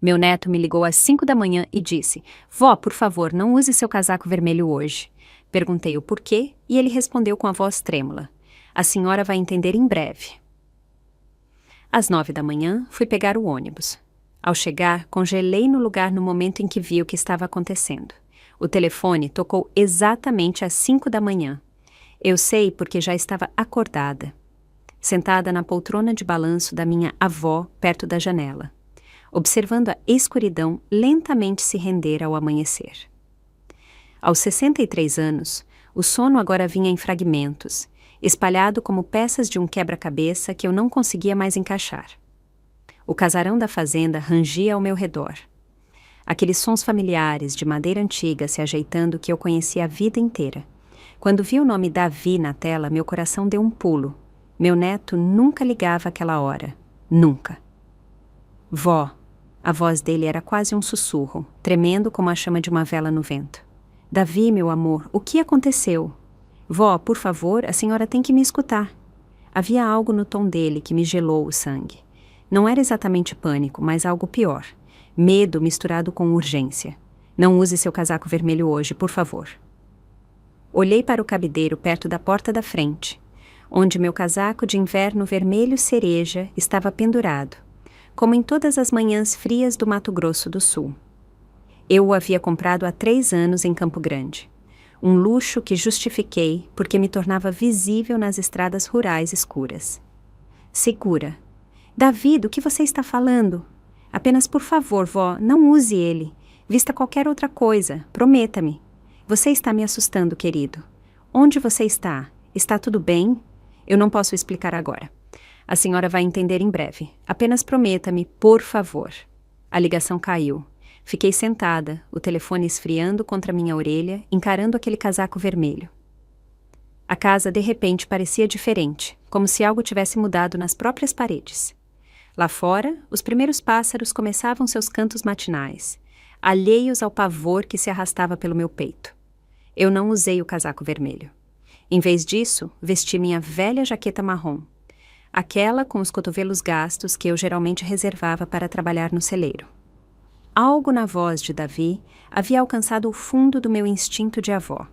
Meu neto me ligou às 5 da manhã e disse: Vó, por favor, não use seu casaco vermelho hoje. Perguntei o porquê e ele respondeu com a voz trêmula: A senhora vai entender em breve. Às 9 da manhã, fui pegar o ônibus. Ao chegar, congelei no lugar no momento em que vi o que estava acontecendo. O telefone tocou exatamente às 5 da manhã. Eu sei porque já estava acordada, sentada na poltrona de balanço da minha avó perto da janela, observando a escuridão lentamente se render ao amanhecer. Aos 63 anos, o sono agora vinha em fragmentos, espalhado como peças de um quebra-cabeça que eu não conseguia mais encaixar. O casarão da fazenda rangia ao meu redor. Aqueles sons familiares de madeira antiga se ajeitando que eu conhecia a vida inteira. Quando vi o nome Davi na tela, meu coração deu um pulo. Meu neto nunca ligava àquela hora. Nunca. Vó. A voz dele era quase um sussurro, tremendo como a chama de uma vela no vento. Davi, meu amor, o que aconteceu? Vó, por favor, a senhora tem que me escutar. Havia algo no tom dele que me gelou o sangue. Não era exatamente pânico, mas algo pior. Medo misturado com urgência. Não use seu casaco vermelho hoje, por favor. Olhei para o cabideiro perto da porta da frente, onde meu casaco de inverno vermelho cereja estava pendurado, como em todas as manhãs frias do Mato Grosso do Sul. Eu o havia comprado há 3 anos em Campo Grande. Um luxo que justifiquei porque me tornava visível nas estradas rurais escuras. Segura. Davi, do que você está falando? Apenas por favor, vó, não use ele. Vista qualquer outra coisa, prometa-me. Você está me assustando, querido. Onde você está? Está tudo bem? Eu não posso explicar agora. A senhora vai entender em breve. Apenas prometa-me, por favor. A ligação caiu. Fiquei sentada, o telefone esfriando contra minha orelha, encarando aquele casaco vermelho. A casa, de repente, parecia diferente, como se algo tivesse mudado nas próprias paredes. Lá fora, os primeiros pássaros começavam seus cantos matinais, alheios ao pavor que se arrastava pelo meu peito. Eu não usei o casaco vermelho. Em vez disso, vesti minha velha jaqueta marrom, aquela com os cotovelos gastos que eu geralmente reservava para trabalhar no celeiro. Algo na voz de Davi havia alcançado o fundo do meu instinto de avó.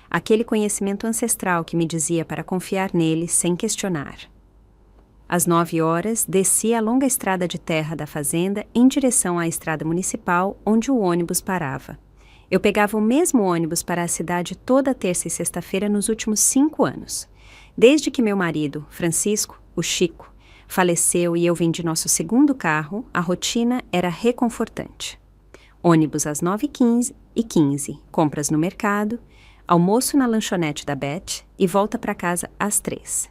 Aquele conhecimento ancestral que me dizia para confiar nele sem questionar. Às 9 horas, desci a longa estrada de terra da fazenda em direção à estrada municipal onde o ônibus parava. Eu pegava o mesmo ônibus para a cidade toda terça e sexta-feira nos últimos 5 anos. Desde que meu marido, Francisco, o Chico, faleceu e eu vendi nosso segundo carro, a rotina era reconfortante. Ônibus às 9h15, compras no mercado, almoço na lanchonete da Beth e volta para casa às 3.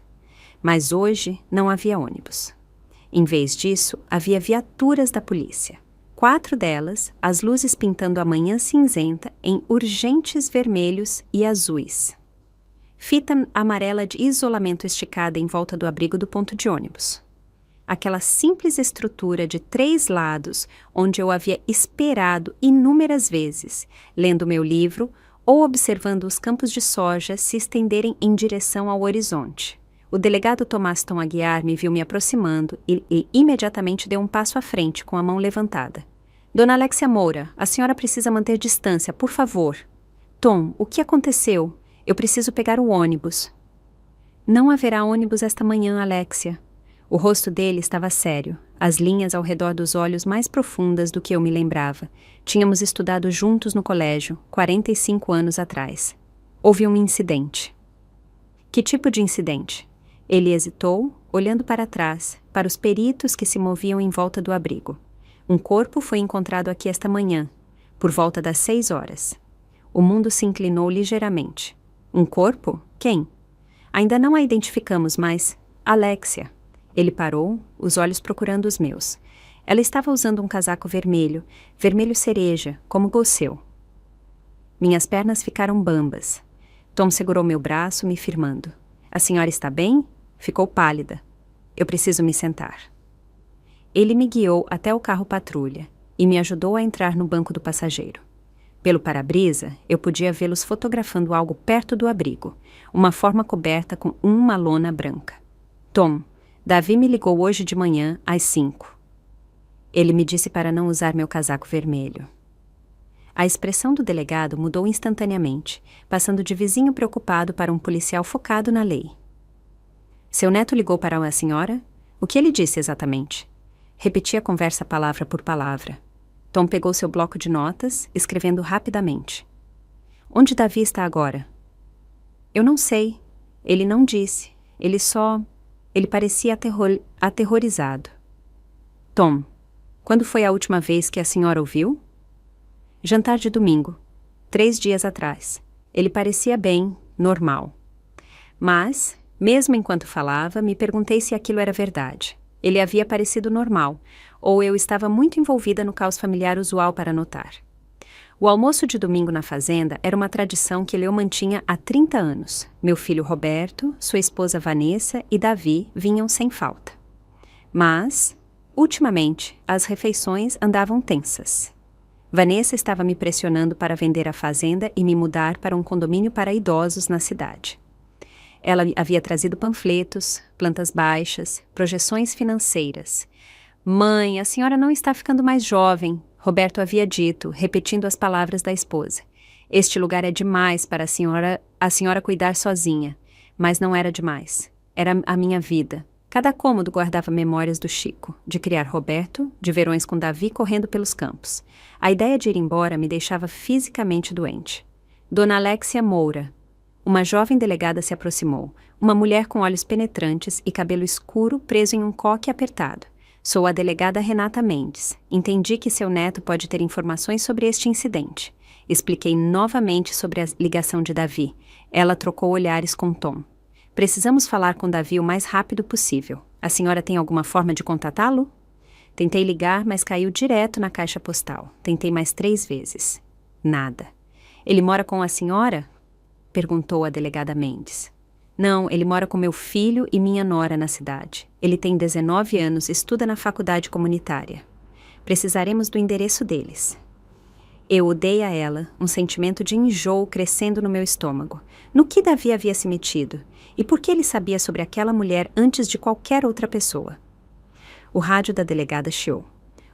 Mas hoje não havia ônibus. Em vez disso, havia viaturas da polícia. 4 delas, as luzes pintando a manhã cinzenta em urgentes vermelhos e azuis. Fita amarela de isolamento esticada em volta do abrigo do ponto de ônibus. Aquela simples estrutura de 3 lados, onde eu havia esperado inúmeras vezes, lendo meu livro ou observando os campos de soja se estenderem em direção ao horizonte. O delegado Tomás Tom Aguiar me viu me aproximando e imediatamente deu um passo à frente com a mão levantada. Dona Alexia Moura, a senhora precisa manter distância, por favor. Tom, o que aconteceu? Eu preciso pegar o ônibus. Não haverá ônibus esta manhã, Alexia. O rosto dele estava sério, as linhas ao redor dos olhos mais profundas do que eu me lembrava. Tínhamos estudado juntos no colégio, 45 anos atrás. Houve um incidente. Que tipo de incidente? Ele hesitou, olhando para trás, para os peritos que se moviam em volta do abrigo. Um corpo foi encontrado aqui esta manhã, por volta das 6 horas. O mundo se inclinou ligeiramente. Um corpo? Quem? Ainda não a identificamos, mas... Alexia. Ele parou, os olhos procurando os meus. Ela estava usando um casaco vermelho, vermelho cereja, como o seu. Minhas pernas ficaram bambas. Tom segurou meu braço, me firmando. A senhora está bem? Ficou pálida. Eu preciso me sentar. Ele me guiou até o carro patrulha e me ajudou a entrar no banco do passageiro. Pelo para-brisa, eu podia vê-los fotografando algo perto do abrigo, uma forma coberta com uma lona branca. Tom, Davi me ligou hoje de manhã às 5. Ele me disse para não usar meu casaco vermelho. A expressão do delegado mudou instantaneamente, passando de vizinho preocupado para um policial focado na lei. Seu neto ligou para a senhora? O que ele disse exatamente? Repeti a conversa palavra por palavra. Tom pegou seu bloco de notas, escrevendo rapidamente. Onde Davi está agora? Eu não sei. Ele não disse. Ele parecia aterrorizado. Tom, quando foi a última vez que a senhora o viu? Jantar de domingo, 3 dias atrás. Ele parecia bem, normal. Mas, mesmo enquanto falava, me perguntei se aquilo era verdade. Ele havia parecido normal, ou eu estava muito envolvida no caos familiar usual para notar. O almoço de domingo na fazenda era uma tradição que eu mantinha há 30 anos. Meu filho Roberto, sua esposa Vanessa e Davi vinham sem falta. Mas, ultimamente, as refeições andavam tensas. Vanessa estava me pressionando para vender a fazenda e me mudar para um condomínio para idosos na cidade. Ela havia trazido panfletos, plantas baixas, projeções financeiras. Mãe, a senhora não está ficando mais jovem, Roberto havia dito, repetindo as palavras da esposa. Este lugar é demais para a senhora cuidar sozinha. Mas não era demais. Era a minha vida. Cada cômodo guardava memórias do Chico, de criar Roberto, de verões com Davi correndo pelos campos. A ideia de ir embora me deixava fisicamente doente. Dona Alexia Moura. Uma jovem delegada se aproximou, uma mulher com olhos penetrantes e cabelo escuro preso em um coque apertado. Sou a delegada Renata Mendes. Entendi que seu neto pode ter informações sobre este incidente. Expliquei novamente sobre a ligação de Davi. Ela trocou olhares com Tom. Precisamos falar com Davi o mais rápido possível. A senhora tem alguma forma de contatá-lo? Tentei ligar, mas caiu direto na caixa postal. Tentei mais 3 vezes. Nada. Ele mora com a senhora? Perguntou a delegada Mendes. Não, ele mora com meu filho e minha nora na cidade. Ele tem 19 anos e estuda na faculdade comunitária. Precisaremos do endereço deles. Eu odeio a ela, um sentimento de enjoo crescendo no meu estômago. No que Davi havia se metido? E por que ele sabia sobre aquela mulher antes de qualquer outra pessoa? O rádio da delegada chiou.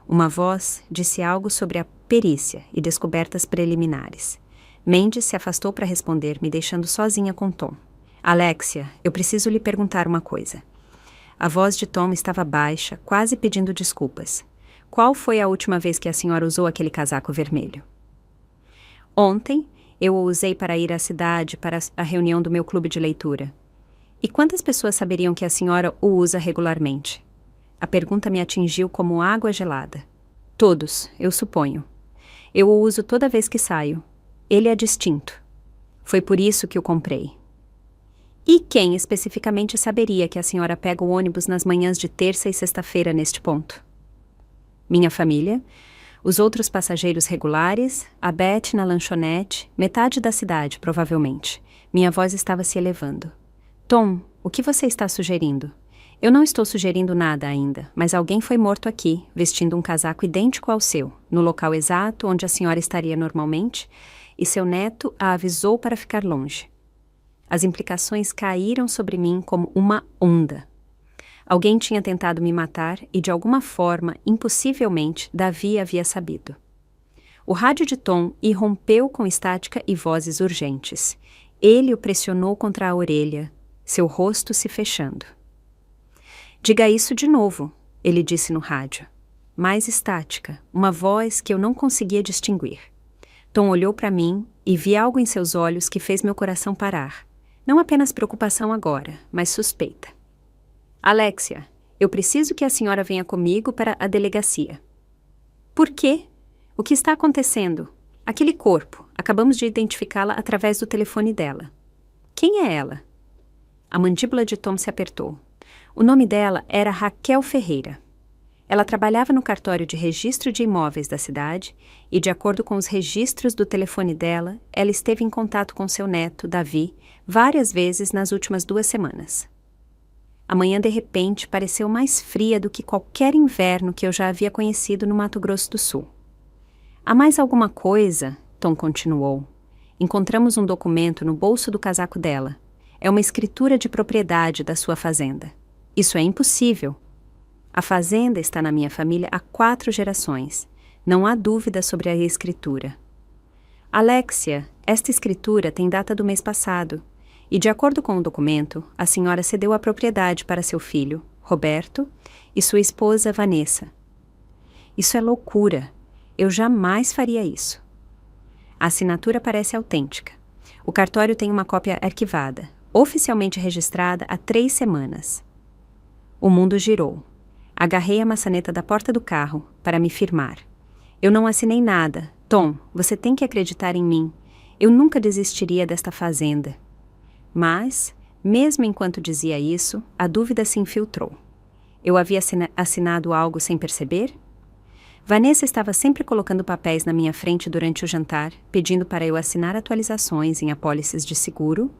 Uma voz disse algo sobre a perícia e descobertas preliminares. Mendes se afastou para responder, me deixando sozinha com Tom. Alexia, eu preciso lhe perguntar uma coisa. A voz de Tom estava baixa, quase pedindo desculpas. Qual foi a última vez que a senhora usou aquele casaco vermelho? Ontem, eu o usei para ir à cidade para a reunião do meu clube de leitura. E quantas pessoas saberiam que a senhora o usa regularmente? A pergunta me atingiu como água gelada. Todos, eu suponho. Eu o uso toda vez que saio. Ele é distinto. Foi por isso que o comprei. E quem especificamente saberia que a senhora pega o ônibus nas manhãs de terça e sexta-feira neste ponto? Minha família, os outros passageiros regulares, a Beth na lanchonete, metade da cidade, provavelmente. Minha voz estava se elevando. Tom, o que você está sugerindo? Eu não estou sugerindo nada ainda, mas alguém foi morto aqui, vestindo um casaco idêntico ao seu, no local exato onde a senhora estaria normalmente, e seu neto a avisou para ficar longe. As implicações caíram sobre mim como uma onda. Alguém tinha tentado me matar e, de alguma forma, impossivelmente, Davi havia sabido. O rádio de Tom irrompeu com estática e vozes urgentes. Ele o pressionou contra a orelha, seu rosto se fechando. Diga isso de novo, ele disse no rádio. Mais estática, uma voz que eu não conseguia distinguir. Tom olhou para mim e vi algo em seus olhos que fez meu coração parar. Não apenas preocupação agora, mas suspeita. Alexia, eu preciso que a senhora venha comigo para a delegacia. Por quê? O que está acontecendo? Aquele corpo, acabamos de identificá-la através do telefone dela. Quem é ela? A mandíbula de Tom se apertou. O nome dela era Raquel Ferreira. Ela trabalhava no cartório de registro de imóveis da cidade e, de acordo com os registros do telefone dela, ela esteve em contato com seu neto, Davi, várias vezes nas últimas 2 semanas. A manhã, de repente, pareceu mais fria do que qualquer inverno que eu já havia conhecido no Mato Grosso do Sul. Há mais alguma coisa? Tom continuou. Encontramos um documento no bolso do casaco dela. É uma escritura de propriedade da sua fazenda. Isso é impossível. A fazenda está na minha família há 4 gerações. Não há dúvida sobre a escritura. Alexia, esta escritura tem data do mês passado, e de acordo com o documento, a senhora cedeu a propriedade para seu filho, Roberto, e sua esposa, Vanessa. Isso é loucura. Eu jamais faria isso. A assinatura parece autêntica. O cartório tem uma cópia arquivada, oficialmente registrada há 3 semanas. O mundo girou. Agarrei a maçaneta da porta do carro para me firmar. Eu não assinei nada. Tom, você tem que acreditar em mim. Eu nunca desistiria desta fazenda. Mas, mesmo enquanto dizia isso, a dúvida se infiltrou. Eu havia assinado algo sem perceber? Vanessa estava sempre colocando papéis na minha frente durante o jantar, pedindo para eu assinar atualizações em apólices de seguro,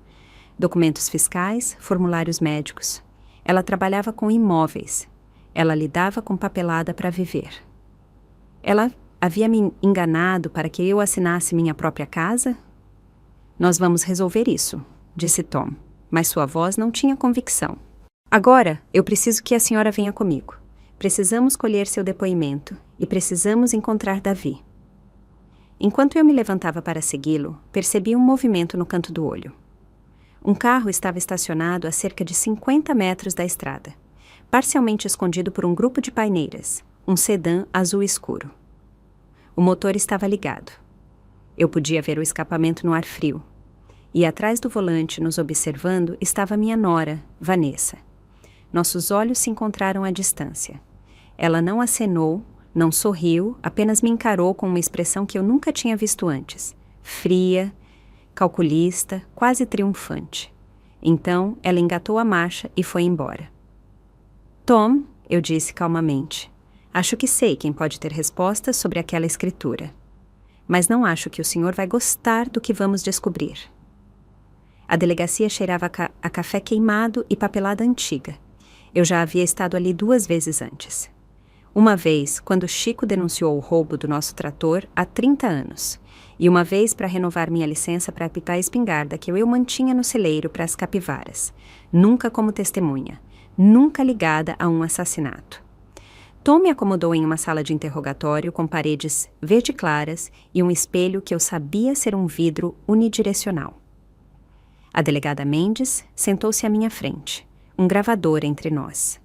documentos fiscais, formulários médicos. Ela trabalhava com imóveis. Ela lidava com papelada para viver. Ela havia me enganado para que eu assinasse minha própria casa? Nós vamos resolver isso, disse Tom, mas sua voz não tinha convicção. Agora, eu preciso que a senhora venha comigo. Precisamos colher seu depoimento e precisamos encontrar Davi. Enquanto eu me levantava para segui-lo, percebi um movimento no canto do olho. Um carro estava estacionado a cerca de 50 metros da estrada, parcialmente escondido por um grupo de paineiras, um sedã azul escuro. O motor estava ligado. Eu podia ver o escapamento no ar frio. E atrás do volante, nos observando, estava minha nora, Vanessa. Nossos olhos se encontraram à distância. Ela não acenou, não sorriu, apenas me encarou com uma expressão que eu nunca tinha visto antes. Fria, calculista, quase triunfante. Então, ela engatou a marcha e foi embora. Tom, eu disse calmamente, acho que sei quem pode ter respostas sobre aquela escritura. Mas não acho que o senhor vai gostar do que vamos descobrir. A delegacia cheirava a café queimado e papelada antiga. Eu já havia estado ali 2 vezes antes. Uma vez, quando Chico denunciou o roubo do nosso trator há 30 anos. E uma vez para renovar minha licença para apitar a espingarda que eu mantinha no celeiro para as capivaras. Nunca como testemunha. Nunca ligada a um assassinato. Tom me acomodou em uma sala de interrogatório com paredes verde claras e um espelho que eu sabia ser um vidro unidirecional. A delegada Mendes sentou-se à minha frente, um gravador entre nós.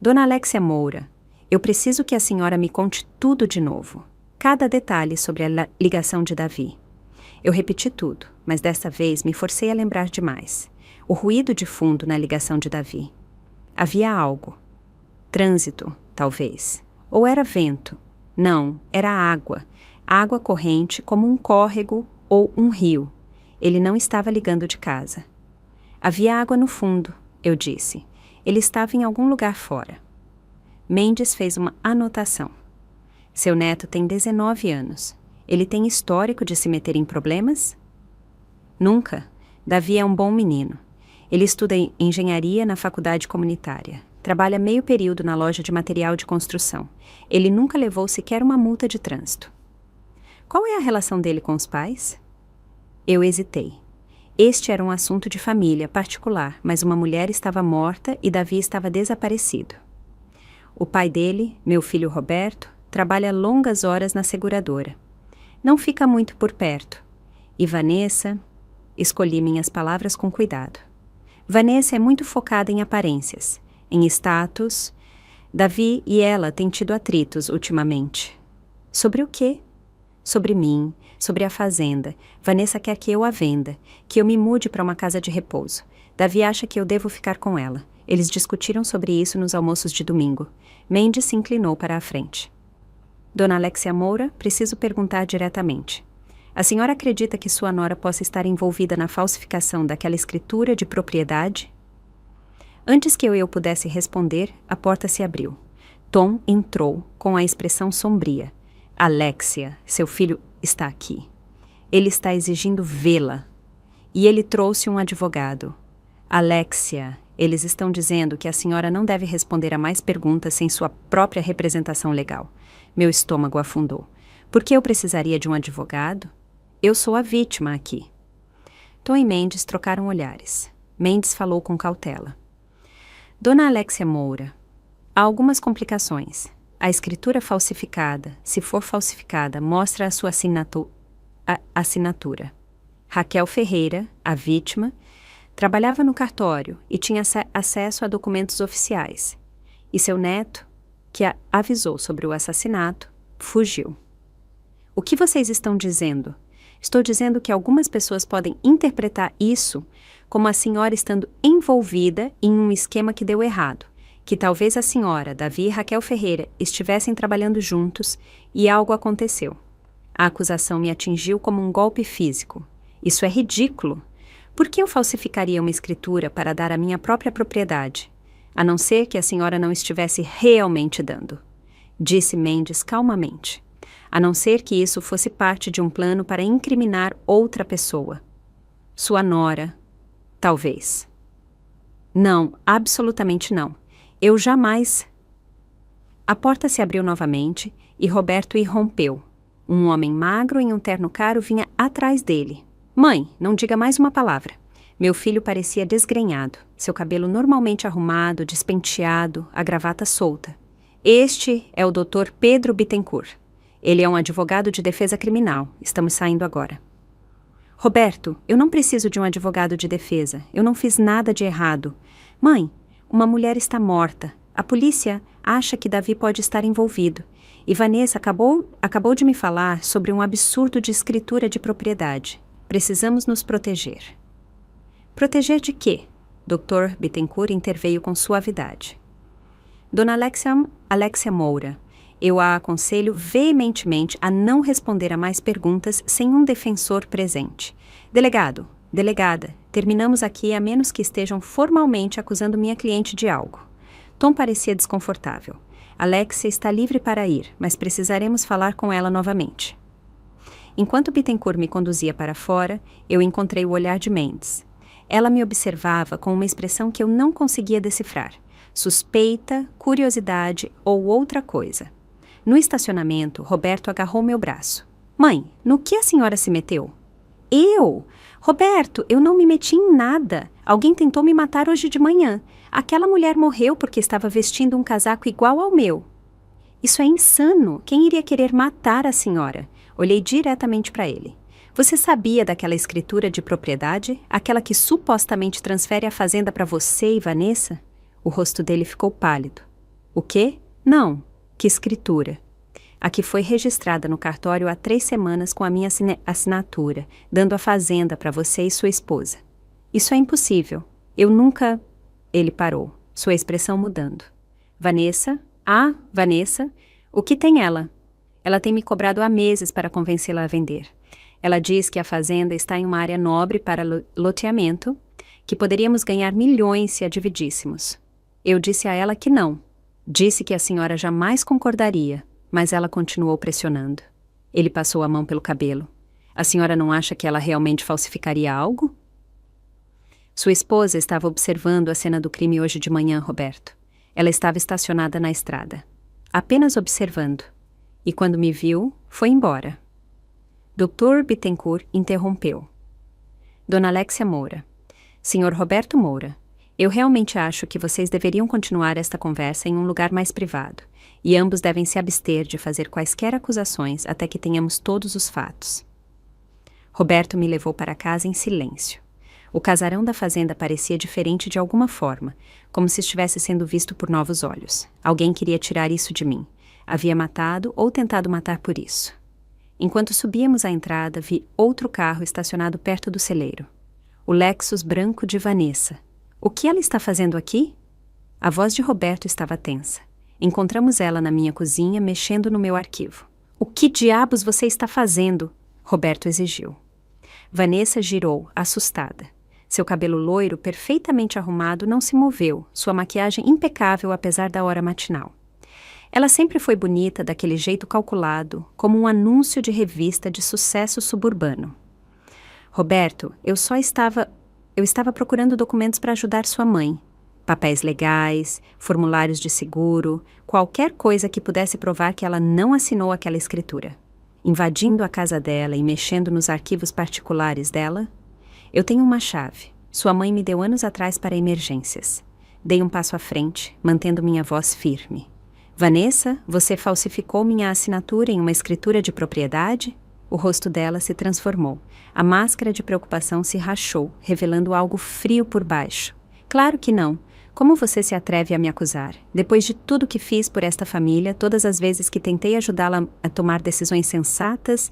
Dona Alexia Moura, eu preciso que a senhora me conte tudo de novo, cada detalhe sobre a ligação de Davi. Eu repeti tudo, mas desta vez me forcei a lembrar demais. O ruído de fundo na ligação de Davi. Havia algo. Trânsito, talvez. Ou era vento. Não, era água. Água corrente como um córrego ou um rio. Ele não estava ligando de casa. Havia água no fundo, eu disse. Ele estava em algum lugar fora. Mendes fez uma anotação. Seu neto tem 19 anos. Ele tem histórico de se meter em problemas? Nunca. Davi é um bom menino. Ele estuda engenharia na faculdade comunitária. Trabalha meio período na loja de material de construção. Ele nunca levou sequer uma multa de trânsito. Qual é a relação dele com os pais? Eu hesitei. Este era um assunto de família particular, mas uma mulher estava morta e Davi estava desaparecido. O pai dele, meu filho Roberto, trabalha longas horas na seguradora. Não fica muito por perto. E Vanessa... Escolhi minhas palavras com cuidado. Vanessa é muito focada em aparências, em status. Davi e ela têm tido atritos ultimamente. Sobre o quê? Sobre mim, sobre a fazenda. Vanessa quer que eu a venda, que eu me mude para uma casa de repouso. Davi acha que eu devo ficar com ela. Eles discutiram sobre isso nos almoços de domingo. Mendes se inclinou para a frente. Dona Alexia Moura, preciso perguntar diretamente. A senhora acredita que sua nora possa estar envolvida na falsificação daquela escritura de propriedade? Antes que eu pudesse responder, a porta se abriu. Tom entrou com a expressão sombria. Alexia, seu filho está aqui. Ele está exigindo vê-la. E ele trouxe um advogado. Alexia, eles estão dizendo que a senhora não deve responder a mais perguntas sem sua própria representação legal. Meu estômago afundou. Por que eu precisaria de um advogado? Eu sou a vítima aqui. Tom e Mendes trocaram olhares. Mendes falou com cautela. Dona Alexia Moura, Há algumas complicações. A escritura falsificada, se for falsificada, mostra a sua assinatura. Raquel Ferreira, a vítima, trabalhava no cartório e tinha acesso a documentos oficiais. E seu neto, que a avisou sobre o assassinato, fugiu. O que vocês estão dizendo? Estou dizendo que algumas pessoas podem interpretar isso como a senhora estando envolvida em um esquema que deu errado, que talvez a senhora, Davi e Raquel Ferreira, estivessem trabalhando juntos e algo aconteceu. A acusação me atingiu como um golpe físico. Isso é ridículo. Por que eu falsificaria uma escritura para dar a minha própria propriedade, a não ser que a senhora não estivesse realmente dando? Disse Mendes calmamente. A não ser que isso fosse parte de um plano para incriminar outra pessoa. Sua nora, talvez. Não, absolutamente não. Eu jamais... A porta se abriu novamente e Roberto irrompeu. Um homem magro em um terno caro vinha atrás dele. Mãe, não diga mais uma palavra. Meu filho parecia desgrenhado, seu cabelo normalmente arrumado, despenteado, a gravata solta. Este é o Dr. Pedro Bittencourt. Ele é um advogado de defesa criminal. Estamos saindo agora. Roberto, eu não preciso de um advogado de defesa. Eu não fiz nada de errado. Mãe, uma mulher está morta. A polícia acha que Davi pode estar envolvido. E Vanessa acabou de me falar sobre um absurdo de escritura de propriedade. Precisamos nos proteger. Proteger de quê? Dr. Bittencourt interveio com suavidade. Dona Alexia Moura, eu a aconselho veementemente a não responder a mais perguntas sem um defensor presente. Delegado, delegada, terminamos aqui a menos que estejam formalmente acusando minha cliente de algo. Tom parecia desconfortável. Alexia está livre para ir, mas precisaremos falar com ela novamente. Enquanto Bittencourt me conduzia para fora, eu encontrei o olhar de Mendes. Ela me observava com uma expressão que eu não conseguia decifrar. Suspeita, curiosidade ou outra coisa. No estacionamento, Roberto agarrou meu braço. Mãe, no que a senhora se meteu? Eu? Roberto, eu não me meti em nada. Alguém tentou me matar hoje de manhã. Aquela mulher morreu porque estava vestindo um casaco igual ao meu. Isso é insano. Quem iria querer matar a senhora? Olhei diretamente para ele. Você sabia daquela escritura de propriedade? Aquela que supostamente transfere a fazenda para você e Vanessa? O rosto dele ficou pálido. O quê? Não. Que escritura? A que foi registrada no cartório há 3 semanas com a minha assinatura, dando a fazenda para você e sua esposa. Isso é impossível. Eu nunca... Ele parou, sua expressão mudando. Vanessa? Ah, Vanessa? O que tem ela? Ela tem me cobrado há meses para convencê-la a vender. Ela diz que a fazenda está em uma área nobre para loteamento, que poderíamos ganhar milhões se a dividíssemos. Eu disse a ela que não. Disse que a senhora jamais concordaria, mas ela continuou pressionando. Ele passou a mão pelo cabelo. A senhora não acha que ela realmente falsificaria algo? Sua esposa estava observando a cena do crime hoje de manhã, Roberto. Ela estava estacionada na estrada. Apenas observando. E quando me viu, foi embora. Dr. Bittencourt interrompeu. Dona Alexia Moura. Senhor Roberto Moura, eu realmente acho que vocês deveriam continuar esta conversa em um lugar mais privado, e ambos devem se abster de fazer quaisquer acusações até que tenhamos todos os fatos. Roberto me levou para casa em silêncio. O casarão da fazenda parecia diferente de alguma forma, como se estivesse sendo visto por novos olhos. Alguém queria tirar isso de mim. Havia matado ou tentado matar por isso. Enquanto subíamos a entrada, vi outro carro estacionado perto do celeiro. O Lexus branco de Vanessa. O que ela está fazendo aqui? A voz de Roberto estava tensa. Encontramos ela na minha cozinha, mexendo no meu arquivo. O que diabos você está fazendo? Roberto exigiu. Vanessa girou, assustada. Seu cabelo loiro, perfeitamente arrumado, não se moveu, sua maquiagem impecável apesar da hora matinal. Ela sempre foi bonita daquele jeito calculado, como um anúncio de revista de sucesso suburbano. Roberto, eu estava procurando documentos para ajudar sua mãe. Papéis legais, formulários de seguro, qualquer coisa que pudesse provar que ela não assinou aquela escritura. Invadindo a casa dela e mexendo nos arquivos particulares dela, eu tenho uma chave. Sua mãe me deu anos atrás para emergências. Dei um passo à frente, mantendo minha voz firme. Vanessa, você falsificou minha assinatura em uma escritura de propriedade? O rosto dela se transformou. A máscara de preocupação se rachou, revelando algo frio por baixo. Claro que não. Como você se atreve a me acusar? Depois de tudo que fiz por esta família, todas as vezes que tentei ajudá-la a tomar decisões sensatas,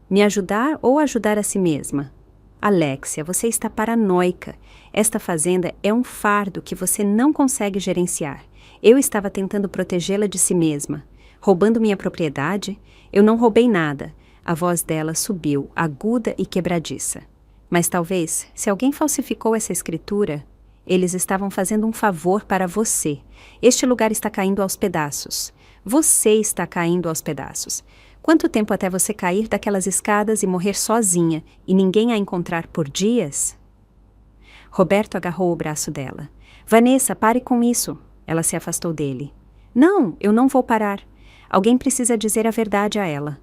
me ajudar ou ajudar a si mesma? Alexia, você está paranoica. Esta fazenda é um fardo que você não consegue gerenciar. Eu estava tentando protegê-la de si mesma. Roubando minha propriedade? Eu não roubei nada. A voz dela subiu, aguda e quebradiça. Mas talvez, se alguém falsificou essa escritura, eles estavam fazendo um favor para você. Este lugar está caindo aos pedaços. Você está caindo aos pedaços. Quanto tempo até você cair daquelas escadas e morrer sozinha e ninguém a encontrar por dias? Roberto agarrou o braço dela. Vanessa, pare com isso. Ela se afastou dele. Não, eu não vou parar. Alguém precisa dizer a verdade a ela.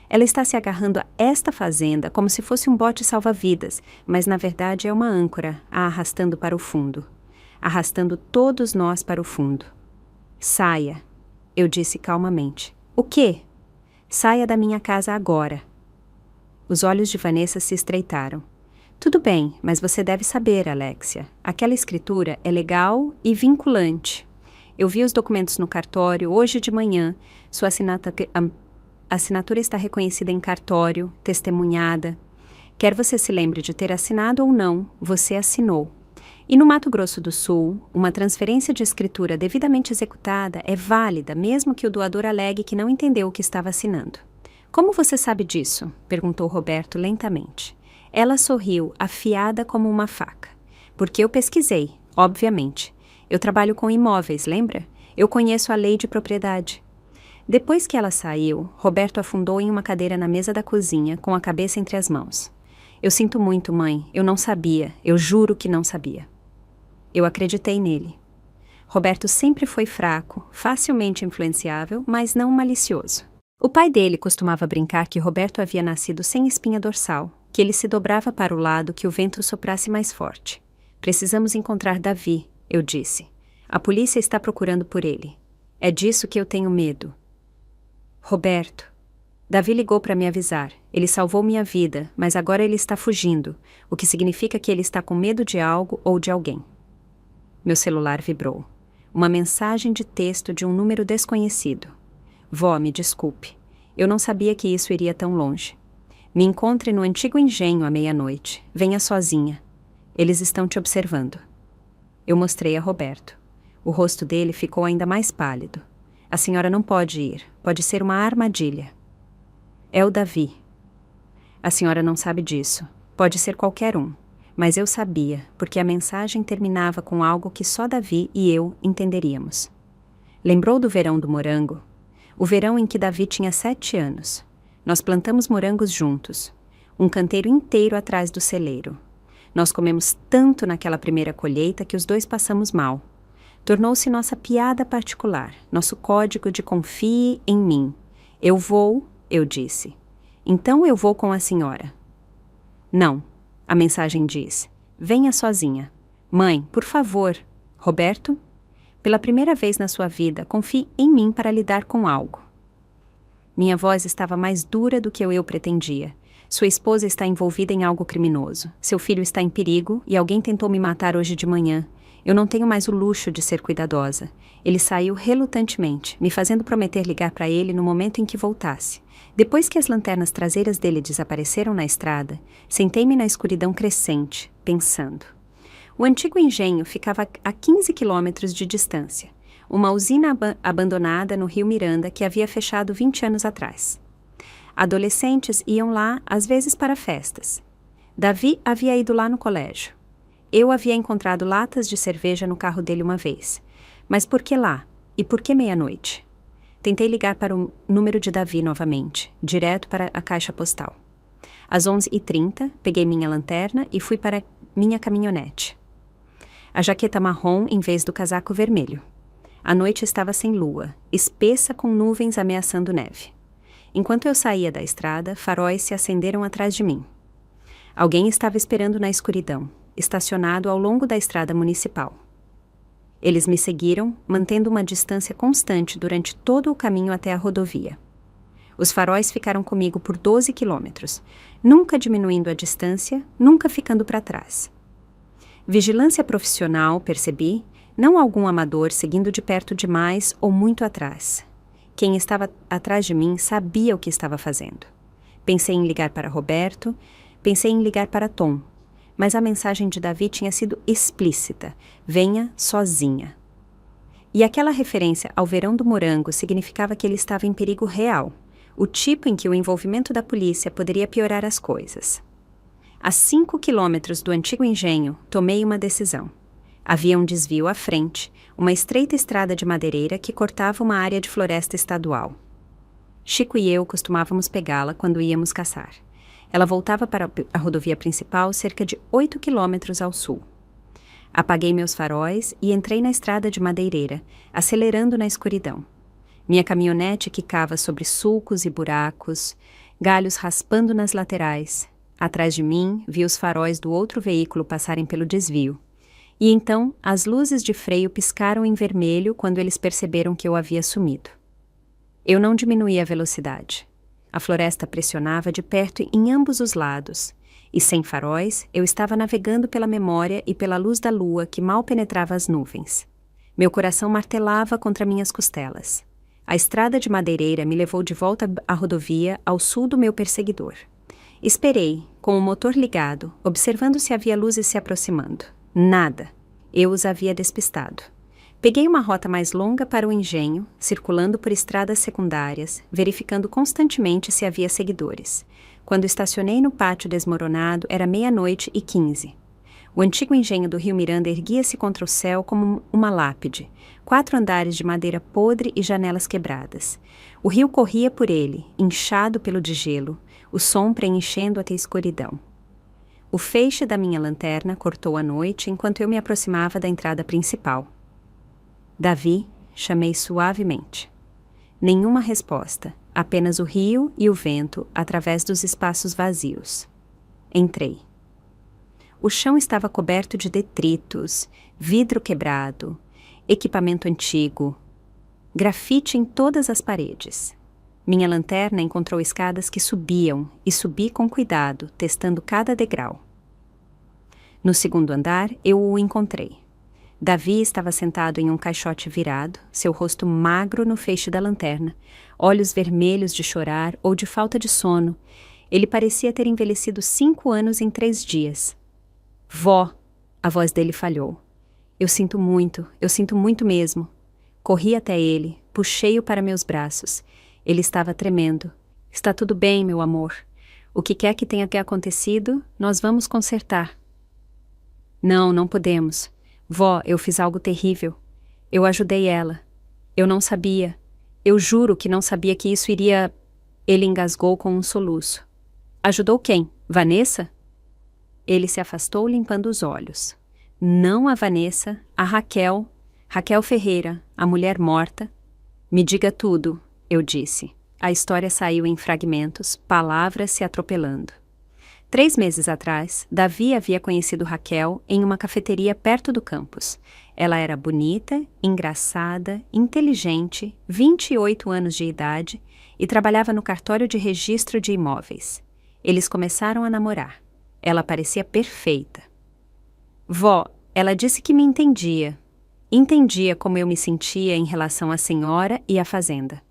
Ela está se agarrando a esta fazenda como se fosse um bote salva-vidas, mas na verdade é uma âncora, a arrastando para o fundo. Arrastando todos nós para o fundo. Saia, eu disse calmamente. O quê? Saia da minha casa agora. Os olhos de Vanessa se estreitaram. Tudo bem, mas você deve saber, Alexia. Aquela escritura é legal e vinculante. Eu vi os documentos no cartório hoje de manhã. Sua assinatura está reconhecida em cartório, testemunhada. Quer você se lembre de ter assinado ou não, você assinou. E no Mato Grosso do Sul, uma transferência de escritura devidamente executada é válida, mesmo que o doador alegue que não entendeu o que estava assinando. Como você sabe disso? Perguntou Roberto lentamente. Ela sorriu, afiada como uma faca. Porque eu pesquisei, obviamente. Eu trabalho com imóveis, lembra? Eu conheço a lei de propriedade. Depois que ela saiu, Roberto afundou em uma cadeira na mesa da cozinha, com a cabeça entre as mãos. Eu sinto muito, mãe. Eu não sabia. Eu juro que não sabia. Eu acreditei nele. Roberto sempre foi fraco, facilmente influenciável, mas não malicioso. O pai dele costumava brincar que Roberto havia nascido sem espinha dorsal, que ele se dobrava para o lado que o vento soprasse mais forte. Precisamos encontrar Davi, eu disse. A polícia está procurando por ele. É disso que eu tenho medo. Roberto. Davi ligou para me avisar. Ele salvou minha vida, mas agora ele está fugindo, o que significa que ele está com medo de algo ou de alguém. Meu celular vibrou. Uma mensagem de texto de um número desconhecido. Vó, me desculpe. Eu não sabia que isso iria tão longe. Me encontre no antigo engenho à meia-noite. Venha sozinha. Eles estão te observando. Eu mostrei a Roberto. O rosto dele ficou ainda mais pálido. A senhora não pode ir. Pode ser uma armadilha. É o Davi. A senhora não sabe disso. Pode ser qualquer um. Mas eu sabia, porque a mensagem terminava com algo que só Davi e eu entenderíamos. Lembrou do verão do morango? O verão em que Davi tinha 7 anos. Nós plantamos morangos juntos. Um canteiro inteiro atrás do celeiro. Nós comemos tanto naquela primeira colheita que os dois passamos mal. Tornou-se nossa piada particular, nosso código de confie em mim. Eu vou, eu disse. Então eu vou com a senhora. Não. A mensagem diz, venha sozinha. Mãe, por favor. Roberto? Pela primeira vez na sua vida, confie em mim para lidar com algo. Minha voz estava mais dura do que eu pretendia. Sua esposa está envolvida em algo criminoso. Seu filho está em perigo e alguém tentou me matar hoje de manhã. Eu não tenho mais o luxo de ser cuidadosa. Ele saiu relutantemente, me fazendo prometer ligar para ele no momento em que voltasse. Depois que as lanternas traseiras dele desapareceram na estrada, sentei-me na escuridão crescente, pensando. O antigo engenho ficava a 15 quilômetros de distância. Uma usina abandonada no Rio Miranda que havia fechado 20 anos atrás. Adolescentes iam lá, às vezes para festas. Davi havia ido lá no colégio. Eu havia encontrado latas de cerveja no carro dele uma vez. Mas por que lá? E por que meia-noite? Tentei ligar para o número de Davi novamente, direto para a caixa postal. Às 11h30, peguei minha lanterna e fui para minha caminhonete. A jaqueta marrom em vez do casaco vermelho. A noite estava sem lua, espessa com nuvens ameaçando neve. Enquanto eu saía da estrada, faróis se acenderam atrás de mim. Alguém estava esperando na escuridão, estacionado ao longo da estrada municipal. Eles me seguiram, mantendo uma distância constante durante todo o caminho até a rodovia. Os faróis ficaram comigo por 12 quilômetros, nunca diminuindo a distância, nunca ficando para trás. Vigilância profissional, percebi, não algum amador seguindo de perto demais ou muito atrás. Quem estava atrás de mim sabia o que estava fazendo. Pensei em ligar para Roberto, pensei em ligar para Tom, mas a mensagem de Davi tinha sido explícita: venha sozinha. E aquela referência ao verão do morango significava que ele estava em perigo real, o tipo em que o envolvimento da polícia poderia piorar as coisas. A 5 quilômetros do antigo engenho, tomei uma decisão. Havia um desvio à frente, uma estreita estrada de madeireira que cortava uma área de floresta estadual. Chico e eu costumávamos pegá-la quando íamos caçar. Ela voltava para a rodovia principal cerca de 8 quilômetros ao sul. Apaguei meus faróis e entrei na estrada de madeireira, acelerando na escuridão. Minha caminhonete quicava sobre sulcos e buracos, galhos raspando nas laterais. Atrás de mim, vi os faróis do outro veículo passarem pelo desvio. E então, as luzes de freio piscaram em vermelho quando eles perceberam que eu havia sumido. Eu não diminuí a velocidade. A floresta pressionava de perto em ambos os lados, e sem faróis, eu estava navegando pela memória e pela luz da lua que mal penetrava as nuvens. Meu coração martelava contra minhas costelas. A estrada de madeireira me levou de volta à rodovia ao sul do meu perseguidor. Esperei, com o motor ligado, observando se havia luzes se aproximando. Nada. Eu os havia despistado. Peguei uma rota mais longa para o engenho, circulando por estradas secundárias, verificando constantemente se havia seguidores. Quando estacionei no pátio desmoronado, era 00:15. O antigo engenho do Rio Miranda erguia-se contra o céu como uma lápide, 4 andares de madeira podre e janelas quebradas. O rio corria por ele, inchado pelo degelo, o som preenchendo até a escuridão. O feixe da minha lanterna cortou a noite enquanto eu me aproximava da entrada principal. Davi, chamei suavemente. Nenhuma resposta, apenas o rio e o vento através dos espaços vazios. Entrei. O chão estava coberto de detritos, vidro quebrado, equipamento antigo, grafite em todas as paredes. Minha lanterna encontrou escadas que subiam, e subi com cuidado, testando cada degrau. No segundo andar, eu o encontrei. Davi estava sentado em um caixote virado, seu rosto magro no feixe da lanterna, olhos vermelhos de chorar ou de falta de sono. Ele parecia ter envelhecido 5 anos em 3 dias. Vó, a voz dele falhou. Eu sinto muito mesmo. Corri até ele, puxei-o para meus braços. Ele estava tremendo. Está tudo bem, meu amor. O que quer que tenha acontecido, nós vamos consertar. Não podemos. Vó, eu fiz algo terrível. Eu ajudei ela. Eu não sabia. Eu juro que não sabia que isso iria... Ele engasgou com um soluço. Ajudou quem? Vanessa? Ele se afastou limpando os olhos. Não a Vanessa, a Raquel. Raquel Ferreira, a mulher morta. Me diga tudo, eu disse. A história saiu em fragmentos, palavras se atropelando. 3 meses atrás, Davi havia conhecido Raquel em uma cafeteria perto do campus. Ela era bonita, engraçada, inteligente, 28 anos de idade e trabalhava no cartório de registro de imóveis. Eles começaram a namorar. Ela parecia perfeita. Vó, ela disse que me entendia. Entendia como eu me sentia em relação à senhora e à fazenda.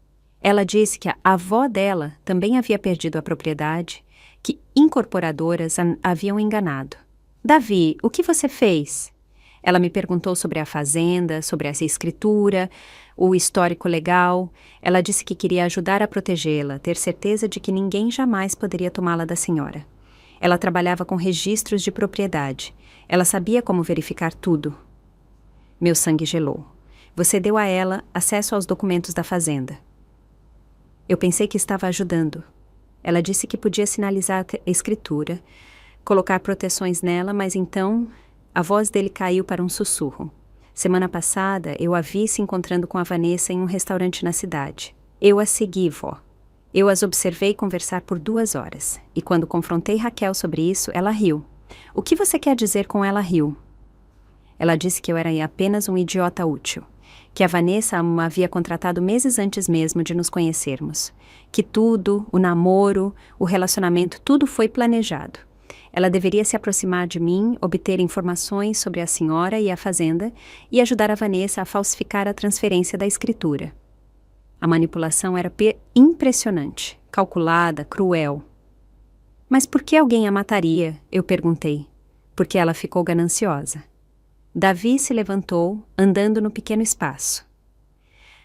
Ela disse que a avó dela também havia perdido a propriedade, que incorporadoras a haviam enganado. Davi, o que você fez? Ela me perguntou sobre a fazenda, sobre essa escritura, o histórico legal. Ela disse que queria ajudar a protegê-la, ter certeza de que ninguém jamais poderia tomá-la da senhora. Ela trabalhava com registros de propriedade. Ela sabia como verificar tudo. Meu sangue gelou. Você deu a ela acesso aos documentos da fazenda. Eu pensei que estava ajudando. Ela disse que podia sinalizar a escritura, colocar proteções nela, mas então a voz dele caiu para um sussurro. Semana passada, eu a vi se encontrando com a Vanessa em um restaurante na cidade. Eu a segui, vó. Eu as observei conversar por 2 horas, e quando confrontei Raquel sobre isso, ela riu. O que você quer dizer com ela riu? Ela disse que eu era apenas um idiota útil, que a Vanessa a havia contratado meses antes mesmo de nos conhecermos, que tudo, o namoro, o relacionamento, tudo foi planejado. Ela deveria se aproximar de mim, obter informações sobre a senhora e a fazenda e ajudar a Vanessa a falsificar a transferência da escritura. A manipulação era impressionante, calculada, cruel. Mas por que alguém a mataria? Eu perguntei. Porque ela ficou gananciosa. Davi se levantou, andando no pequeno espaço.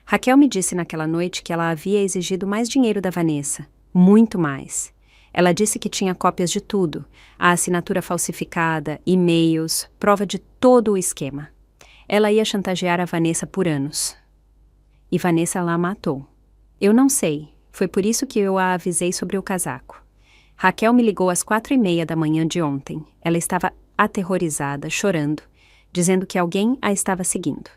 Raquel me disse naquela noite que ela havia exigido mais dinheiro da Vanessa, muito mais. Ela disse que tinha cópias de tudo, a assinatura falsificada, e-mails, prova de todo o esquema. Ela ia chantagear a Vanessa por anos. E Vanessa lá matou. Eu não sei, foi por isso que eu a avisei sobre o casaco. Raquel me ligou às 4:30 da manhã de ontem. Ela estava aterrorizada, chorando, dizendo que alguém a estava seguindo.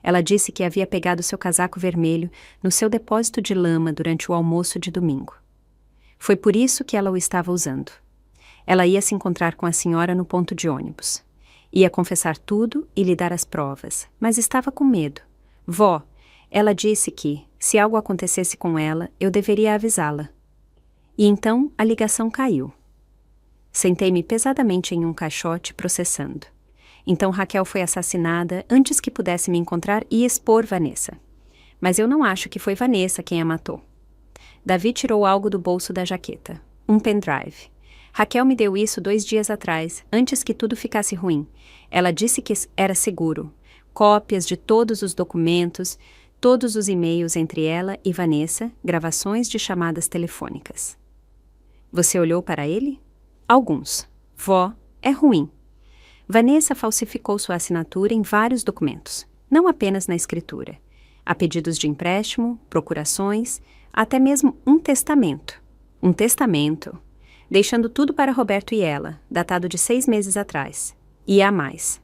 Ela disse que havia pegado seu casaco vermelho no seu depósito de lama durante o almoço de domingo. Foi por isso que ela o estava usando. Ela ia se encontrar com a senhora no ponto de ônibus. Ia confessar tudo e lhe dar as provas, mas estava com medo. Vó, ela disse que, se algo acontecesse com ela, eu deveria avisá-la. E então a ligação caiu. Sentei-me pesadamente em um caixote processando. Então Raquel foi assassinada antes que pudesse me encontrar e expor Vanessa. Mas eu não acho que foi Vanessa quem a matou. Davi tirou algo do bolso da jaqueta. Um pendrive. Raquel me deu isso 2 dias atrás, antes que tudo ficasse ruim. Ela disse que era seguro. Cópias de todos os documentos, todos os e-mails entre ela e Vanessa, gravações de chamadas telefônicas. Você olhou para ele? Alguns. Vó, é ruim. Vanessa falsificou sua assinatura em vários documentos, não apenas na escritura. Há pedidos de empréstimo, procurações, até mesmo um testamento. Um testamento, deixando tudo para Roberto e ela, datado de 6 meses atrás. E há mais.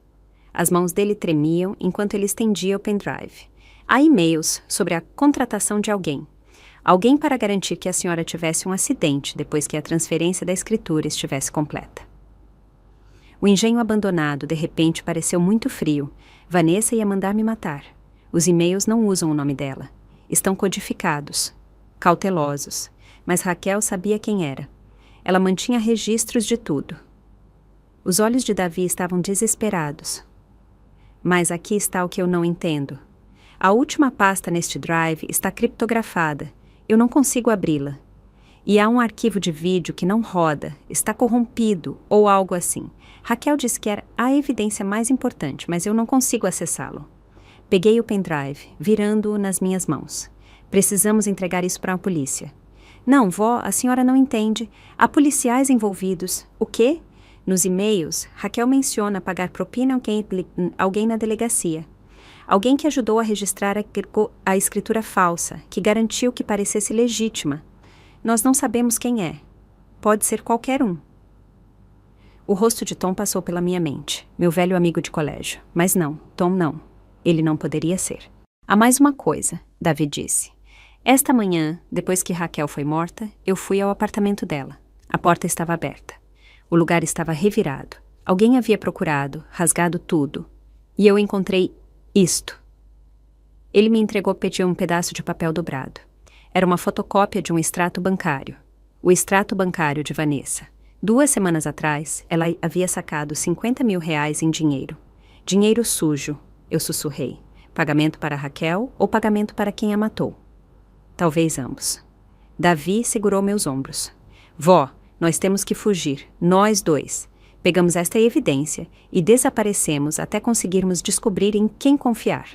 As mãos dele tremiam enquanto ele estendia o pendrive. Há e-mails sobre a contratação de alguém. Alguém para garantir que a senhora tivesse um acidente depois que a transferência da escritura estivesse completa. O engenho abandonado, de repente, pareceu muito frio. Vanessa ia mandar me matar. Os e-mails não usam o nome dela. Estão codificados, cautelosos. Mas Raquel sabia quem era. Ela mantinha registros de tudo. Os olhos de Davi estavam desesperados. Mas aqui está o que eu não entendo. A última pasta neste drive está criptografada. Eu não consigo abri-la. E há um arquivo de vídeo que não roda, está corrompido ou algo assim. Raquel disse que era a evidência mais importante, mas eu não consigo acessá-lo. Peguei o pendrive, virando-o nas minhas mãos. Precisamos entregar isso para a polícia. Não, vó, a senhora não entende. Há policiais envolvidos. O quê? Nos e-mails, Raquel menciona pagar propina a alguém na delegacia. Alguém que ajudou a registrar a escritura falsa, que garantiu que parecesse legítima. Nós não sabemos quem é. Pode ser qualquer um. O rosto de Tom passou pela minha mente, meu velho amigo de colégio. Mas não, Tom não. Ele não poderia ser. Há mais uma coisa, Davi disse. Esta manhã, depois que Raquel foi morta, eu fui ao apartamento dela. A porta estava aberta. O lugar estava revirado. Alguém havia procurado, rasgado tudo. E eu encontrei isto. Ele me pediu um pedaço de papel dobrado. Era uma fotocópia de um extrato bancário. O extrato bancário de Vanessa. 2 semanas atrás, ela havia sacado 50 mil reais em dinheiro. Dinheiro sujo, eu sussurrei. Pagamento para Raquel ou pagamento para quem a matou? Talvez ambos. Davi segurou meus ombros. Vó, nós temos que fugir, nós 2. Pegamos esta evidência e desaparecemos até conseguirmos descobrir em quem confiar.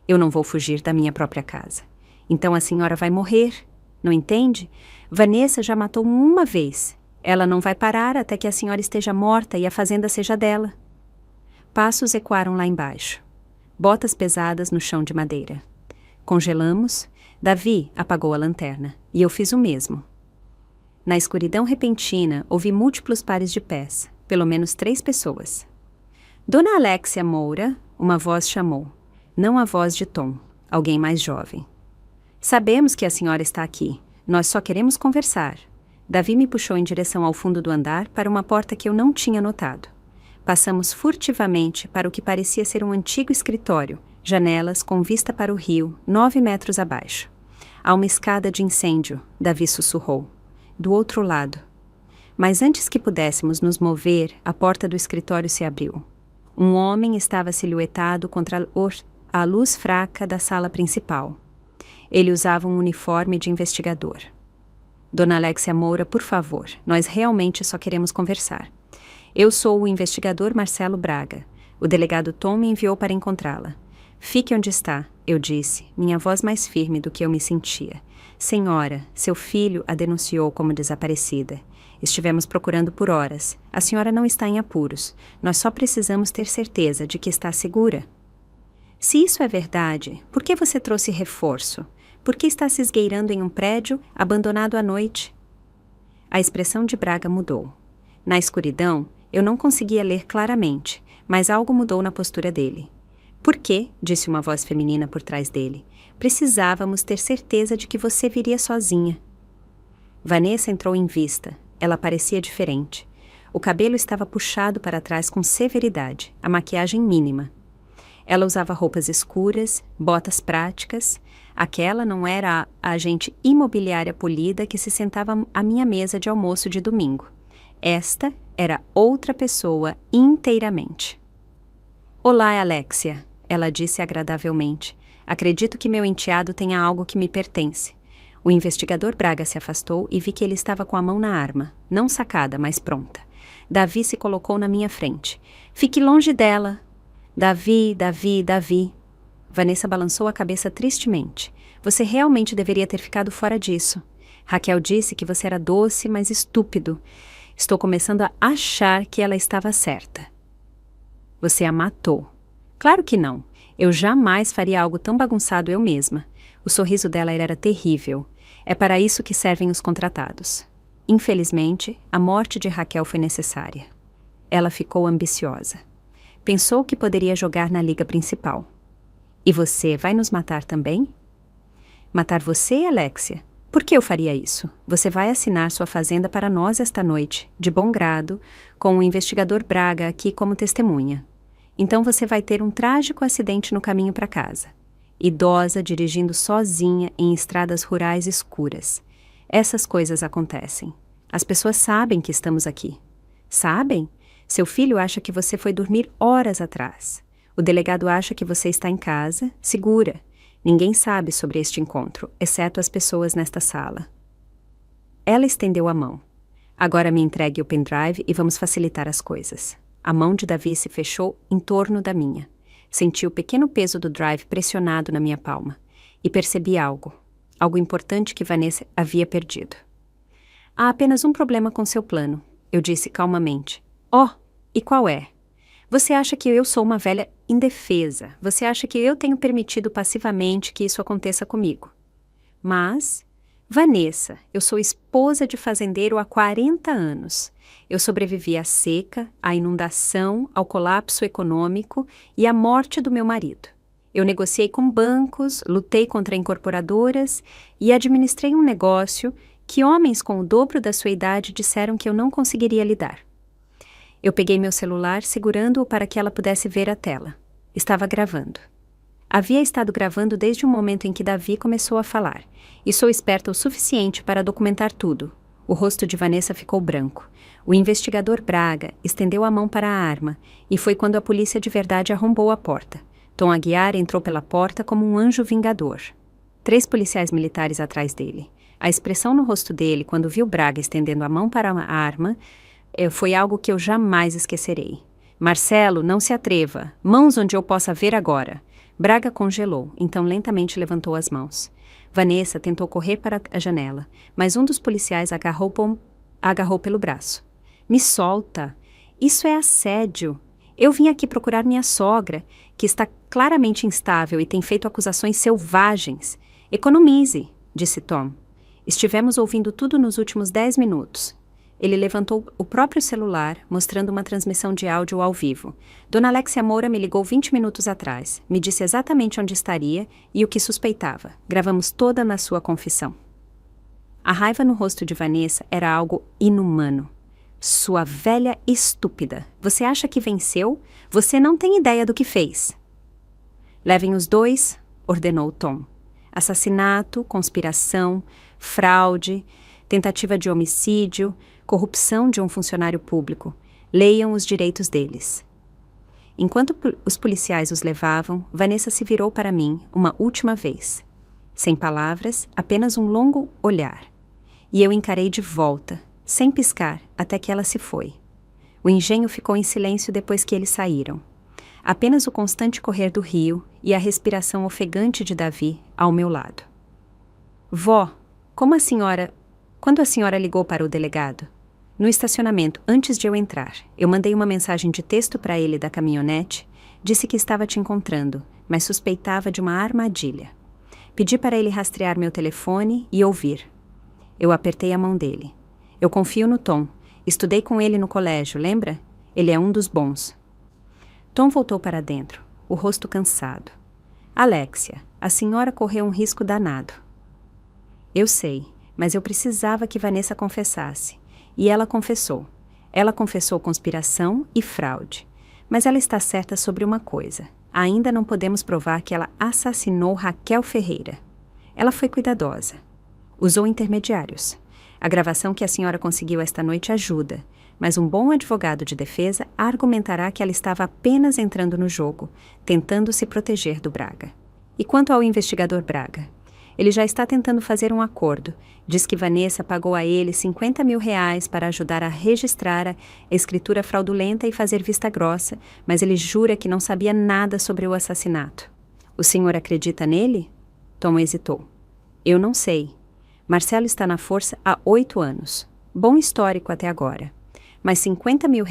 Eu não vou fugir da minha própria casa. Então a senhora vai morrer, não entende? Vanessa já matou uma vez. Ela não vai parar até que a senhora esteja morta e a fazenda seja dela. Passos ecoaram lá embaixo. Botas pesadas no chão de madeira. Congelamos. Davi apagou a lanterna, e eu fiz o mesmo. Na escuridão repentina, ouvi múltiplos pares de pés, pelo menos 3 pessoas. Dona Alexia Moura, uma voz chamou. Não a voz de Tom, alguém mais jovem. Sabemos que a senhora está aqui. Nós só queremos conversar. Davi me puxou em direção ao fundo do andar para uma porta que eu não tinha notado. Passamos furtivamente para o que parecia ser um antigo escritório, janelas com vista para o rio, 9 metros abaixo. Há uma escada de incêndio, Davi sussurrou. Do outro lado. Mas antes que pudéssemos nos mover, a porta do escritório se abriu. Um homem estava silhuetado contra a luz fraca da sala principal. Ele usava um uniforme de investigador. Dona Alexia Moura, por favor, nós realmente só queremos conversar. Eu sou o investigador Marcelo Braga. O delegado Tom me enviou para encontrá-la. Fique onde está, eu disse, minha voz mais firme do que eu me sentia. Senhora, seu filho a denunciou como desaparecida. Estivemos procurando por horas. A senhora não está em apuros. Nós só precisamos ter certeza de que está segura. Se isso é verdade, por que você trouxe reforço? Por que está se esgueirando em um prédio, abandonado à noite? A expressão de Braga mudou. Na escuridão, eu não conseguia ler claramente, mas algo mudou na postura dele. Por quê? Disse uma voz feminina por trás dele. Precisávamos ter certeza de que você viria sozinha. Vanessa entrou em vista. Ela parecia diferente. O cabelo estava puxado para trás com severidade, a maquiagem mínima. Ela usava roupas escuras, botas práticas. Aquela não era a agente imobiliária polida que se sentava à minha mesa de almoço de domingo. Esta era outra pessoa inteiramente. Olá, Alexia, ela disse agradavelmente. Acredito que meu enteado tenha algo que me pertence. O investigador Braga se afastou e vi que ele estava com a mão na arma, não sacada, mas pronta. Davi se colocou na minha frente. Fique longe dela. Davi, Davi, Davi. Vanessa balançou a cabeça tristemente. Você realmente deveria ter ficado fora disso. Raquel disse que você era doce, mas estúpido. Estou começando a achar que ela estava certa. Você a matou. Claro que não. Eu jamais faria algo tão bagunçado eu mesma. O sorriso dela era terrível. É para isso que servem os contratados. Infelizmente, a morte de Raquel foi necessária. Ela ficou ambiciosa. Pensou que poderia jogar na liga principal. E você vai nos matar também? Matar você, Alexia? Por que eu faria isso? Você vai assinar sua fazenda para nós esta noite, de bom grado, com o investigador Braga aqui como testemunha. Então você vai ter um trágico acidente no caminho para casa. Idosa dirigindo sozinha em estradas rurais escuras. Essas coisas acontecem. As pessoas sabem que estamos aqui. Sabem? Seu filho acha que você foi dormir horas atrás. O delegado acha que você está em casa, segura. Ninguém sabe sobre este encontro, exceto as pessoas nesta sala. Ela estendeu a mão. Agora me entregue o pendrive e vamos facilitar as coisas. A mão de Davi se fechou em torno da minha. Senti o pequeno peso do drive pressionado na minha palma. E percebi algo. Algo importante que Vanessa havia perdido. Há apenas um problema com seu plano, eu disse calmamente. Oh, e qual é? Você acha que eu sou uma velha indefesa. Você acha que eu tenho permitido passivamente que isso aconteça comigo. Mas, Vanessa, eu sou esposa de fazendeiro há 40 anos. Eu sobrevivi à seca, à inundação, ao colapso econômico e à morte do meu marido. Eu negociei com bancos, lutei contra incorporadoras e administrei um negócio que homens com o dobro da sua idade disseram que eu não conseguiria lidar. Eu peguei meu celular, segurando-o para que ela pudesse ver a tela. Estava gravando. Havia estado gravando desde o momento em que Davi começou a falar, e sou esperta o suficiente para documentar tudo. O rosto de Vanessa ficou branco. O investigador Braga estendeu a mão para a arma, e foi quando a polícia de verdade arrombou a porta. Tom Aguiar entrou pela porta como um anjo vingador. 3 policiais militares atrás dele. A expressão no rosto dele, quando viu Braga estendendo a mão para a arma, foi algo que eu jamais esquecerei. Marcelo, não se atreva. Mãos onde eu possa ver agora. Braga congelou, então lentamente levantou as mãos. Vanessa tentou correr para a janela, mas um dos policiais agarrou pelo braço. Me solta. Isso é assédio. Eu vim aqui procurar minha sogra, que está claramente instável e tem feito acusações selvagens. Economize, disse Tom. Estivemos ouvindo tudo nos últimos 10 minutos. Ele levantou o próprio celular, mostrando uma transmissão de áudio ao vivo. Dona Alexia Moura me ligou 20 minutos atrás. Me disse exatamente onde estaria e o que suspeitava. Gravamos toda na sua confissão. A raiva no rosto de Vanessa era algo inumano. Sua velha estúpida. Você acha que venceu? Você não tem ideia do que fez. Levem os dois, ordenou Tom. Assassinato, conspiração, fraude, tentativa de homicídio, corrupção de um funcionário público. Leiam os direitos deles. Enquanto os policiais os levavam, Vanessa se virou para mim uma última vez. Sem palavras, apenas um longo olhar. E eu encarei de volta, sem piscar, até que ela se foi. O engenho ficou em silêncio depois que eles saíram. Apenas o constante correr do rio e a respiração ofegante de Davi ao meu lado. Vó, quando a senhora ligou para o delegado? No estacionamento, antes de eu entrar, eu mandei uma mensagem de texto para ele da caminhonete, disse que estava te encontrando, mas suspeitava de uma armadilha. Pedi para ele rastrear meu telefone e ouvir. Eu apertei a mão dele. Eu confio no Tom. Estudei com ele no colégio, lembra? Ele é um dos bons. Tom voltou para dentro, o rosto cansado. Alexia, a senhora correu um risco danado. Eu sei, mas eu precisava que Vanessa confessasse. E ela confessou. Ela confessou conspiração e fraude. Mas ela está certa sobre uma coisa. Ainda não podemos provar que ela assassinou Raquel Ferreira. Ela foi cuidadosa. Usou intermediários. A gravação que a senhora conseguiu esta noite ajuda, mas um bom advogado de defesa argumentará que ela estava apenas entrando no jogo, tentando se proteger do Braga. E quanto ao investigador Braga? Ele já está tentando fazer um acordo. Diz que Vanessa pagou a ele R$50 mil para ajudar a registrar a escritura fraudulenta e fazer vista grossa, mas ele jura que não sabia nada sobre o assassinato. O senhor acredita nele? Tom hesitou. Eu não sei. Marcelo está na força há 8 anos. Bom histórico até agora. Mas R$50 mil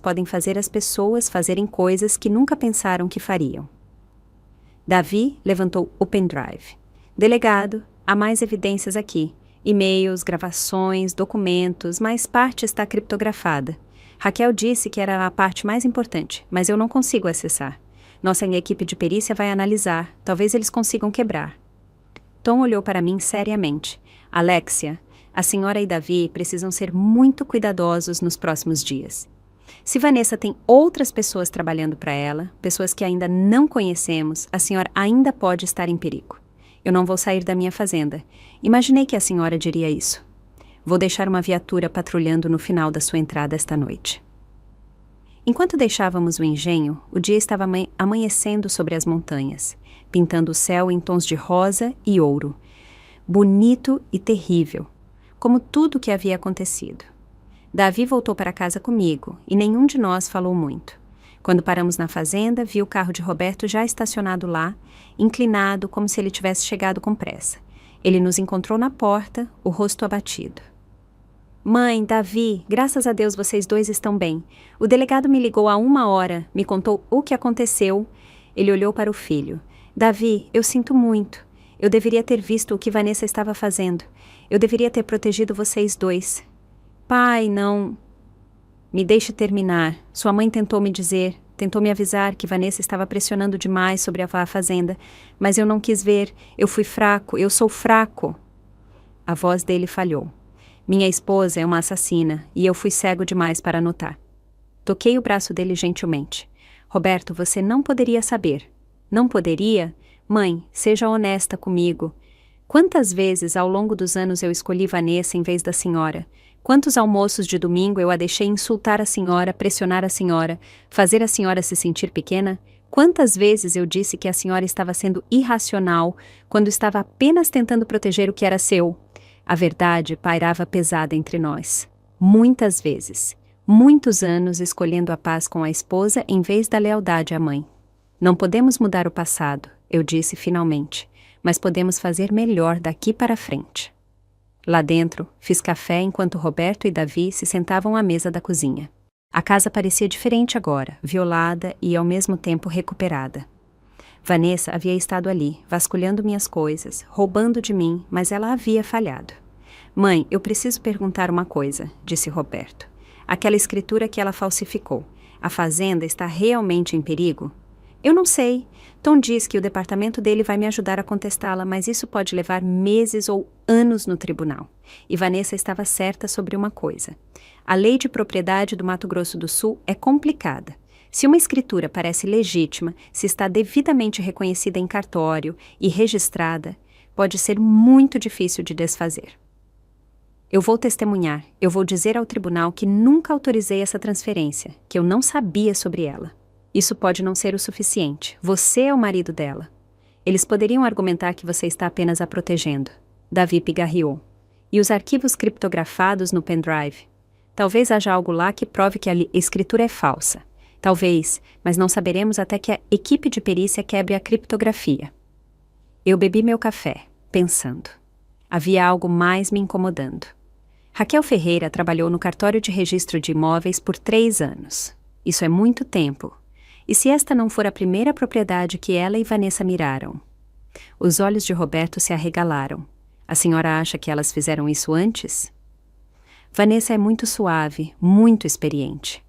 podem fazer as pessoas fazerem coisas que nunca pensaram que fariam. Davi levantou o pendrive. Delegado, há mais evidências aqui. E-mails, gravações, documentos, mas parte está criptografada. Raquel disse que era a parte mais importante, mas eu não consigo acessar. Nossa equipe de perícia vai analisar. Talvez eles consigam quebrar. Tom olhou para mim seriamente. Alexia, a senhora e Davi precisam ser muito cuidadosos nos próximos dias. Se Vanessa tem outras pessoas trabalhando para ela, pessoas que ainda não conhecemos, a senhora ainda pode estar em perigo. Eu não vou sair da minha fazenda. Imaginei que a senhora diria isso. Vou deixar uma viatura patrulhando no final da sua entrada esta noite. Enquanto deixávamos o engenho, o dia estava amanhecendo sobre as montanhas, pintando o céu em tons de rosa e ouro. Bonito e terrível, como tudo o que havia acontecido. Davi voltou para casa comigo e nenhum de nós falou muito. Quando paramos na fazenda, vi o carro de Roberto já estacionado lá, inclinado como se ele tivesse chegado com pressa. Ele nos encontrou na porta, o rosto abatido. Mãe, Davi, graças a Deus vocês dois estão bem. O delegado me ligou há 1 hora, me contou o que aconteceu. Ele olhou para o filho. Davi, eu sinto muito. Eu deveria ter visto o que Vanessa estava fazendo. Eu deveria ter protegido vocês dois. Pai, não... Me deixe terminar. Sua mãe tentou me avisar que Vanessa estava pressionando demais sobre a fazenda, mas eu não quis ver. Eu fui fraco, eu sou fraco. A voz dele falhou. Minha esposa é uma assassina e eu fui cego demais para notar. Toquei o braço dele gentilmente. Roberto, você não poderia saber. Não poderia? Mãe, seja honesta comigo. Quantas vezes ao longo dos anos eu escolhi Vanessa em vez da senhora? Quantos almoços de domingo eu a deixei insultar a senhora, pressionar a senhora, fazer a senhora se sentir pequena? Quantas vezes eu disse que a senhora estava sendo irracional, quando estava apenas tentando proteger o que era seu? A verdade pairava pesada entre nós. Muitas vezes. Muitos anos escolhendo a paz com a esposa em vez da lealdade à mãe. Não podemos mudar o passado, eu disse finalmente, mas podemos fazer melhor daqui para frente. Lá dentro, fiz café enquanto Roberto e Davi se sentavam à mesa da cozinha. A casa parecia diferente agora, violada e ao mesmo tempo recuperada. Vanessa havia estado ali, vasculhando minhas coisas, roubando de mim, mas ela havia falhado. Mãe, eu preciso perguntar uma coisa, disse Roberto. Aquela escritura que ela falsificou, a fazenda está realmente em perigo? Eu não sei. Tom diz que o departamento dele vai me ajudar a contestá-la, mas isso pode levar meses ou anos no tribunal. E Vanessa estava certa sobre uma coisa. A lei de propriedade do Mato Grosso do Sul é complicada. Se uma escritura parece legítima, se está devidamente reconhecida em cartório e registrada, pode ser muito difícil de desfazer. Eu vou testemunhar, eu vou dizer ao tribunal que nunca autorizei essa transferência, que eu não sabia sobre ela. Isso pode não ser o suficiente. Você é o marido dela. Eles poderiam argumentar que você está apenas a protegendo. Davi pigarreou. E os arquivos criptografados no pendrive? Talvez haja algo lá que prove que a escritura é falsa. Talvez, mas não saberemos até que a equipe de perícia quebre a criptografia. Eu bebi meu café, pensando. Havia algo mais me incomodando. Raquel Ferreira trabalhou no cartório de registro de imóveis por 3 anos. Isso é muito tempo. E se esta não for a primeira propriedade que ela e Vanessa miraram? Os olhos de Roberto se arregalaram. A senhora acha que elas fizeram isso antes? Vanessa é muito suave, muito experiente.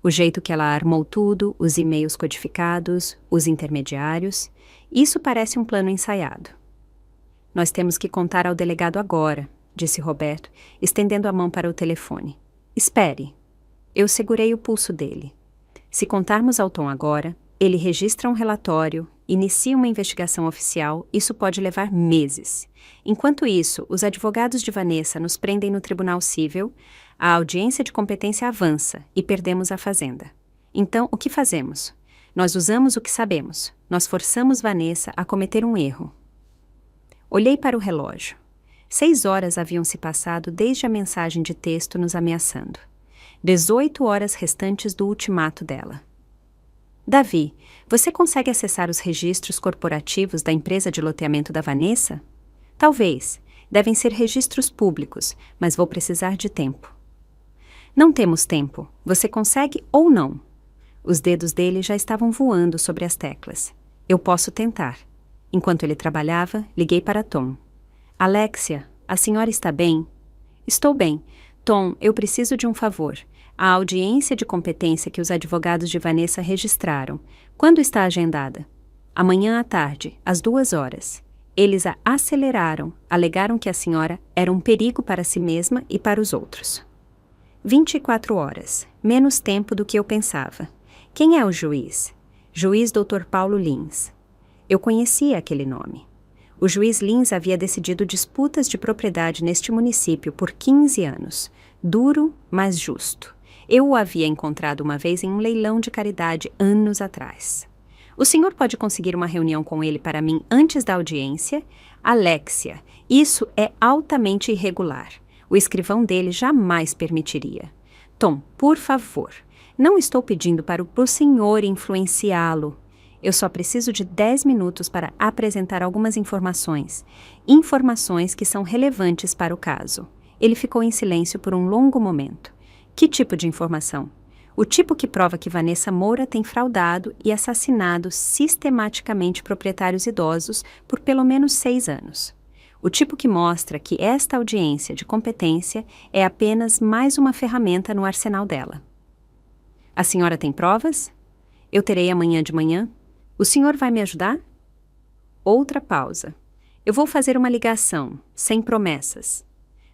O jeito que ela armou tudo, os e-mails codificados, os intermediários, isso parece um plano ensaiado. Nós temos que contar ao delegado agora, disse Roberto, estendendo a mão para o telefone. Espere. Eu segurei o pulso dele. Se contarmos ao Tom agora, ele registra um relatório, inicia uma investigação oficial, isso pode levar meses. Enquanto isso, os advogados de Vanessa nos prendem no Tribunal Cível, a audiência de competência avança e perdemos a fazenda. Então, o que fazemos? Nós usamos o que sabemos. Nós forçamos Vanessa a cometer um erro. Olhei para o relógio. 6 horas haviam se passado desde a mensagem de texto nos ameaçando. 18 horas restantes do ultimato dela. Davi, você consegue acessar os registros corporativos da empresa de loteamento da Vanessa? Talvez. Devem ser registros públicos, mas vou precisar de tempo. Não temos tempo. Você consegue ou não? Os dedos dele já estavam voando sobre as teclas. Eu posso tentar. Enquanto ele trabalhava, liguei para Tom. Alexia, a senhora está bem? Estou bem. Tom, eu preciso de um favor. A audiência de competência que os advogados de Vanessa registraram. Quando está agendada? Amanhã à tarde, às 2 horas. Eles a aceleraram, alegaram que a senhora era um perigo para si mesma e para os outros. 24 horas, menos tempo do que eu pensava. Quem é o juiz? Juiz Dr. Paulo Lins. Eu conhecia aquele nome. O juiz Lins havia decidido disputas de propriedade neste município por 15 anos. Duro, mas justo. Eu o havia encontrado uma vez em um leilão de caridade anos atrás. O senhor pode conseguir uma reunião com ele para mim antes da audiência? Alexia, isso é altamente irregular. O escrivão dele jamais permitiria. Tom, por favor, não estou pedindo para o senhor influenciá-lo. Eu só preciso de 10 minutos para apresentar algumas informações. Informações que são relevantes para o caso. Ele ficou em silêncio por um longo momento. Que tipo de informação? O tipo que prova que Vanessa Moura tem fraudado e assassinado sistematicamente proprietários idosos por pelo menos 6 anos. O tipo que mostra que esta audiência de competência é apenas mais uma ferramenta no arsenal dela. A senhora tem provas? Eu terei amanhã de manhã. O senhor vai me ajudar? Outra pausa. Eu vou fazer uma ligação, sem promessas.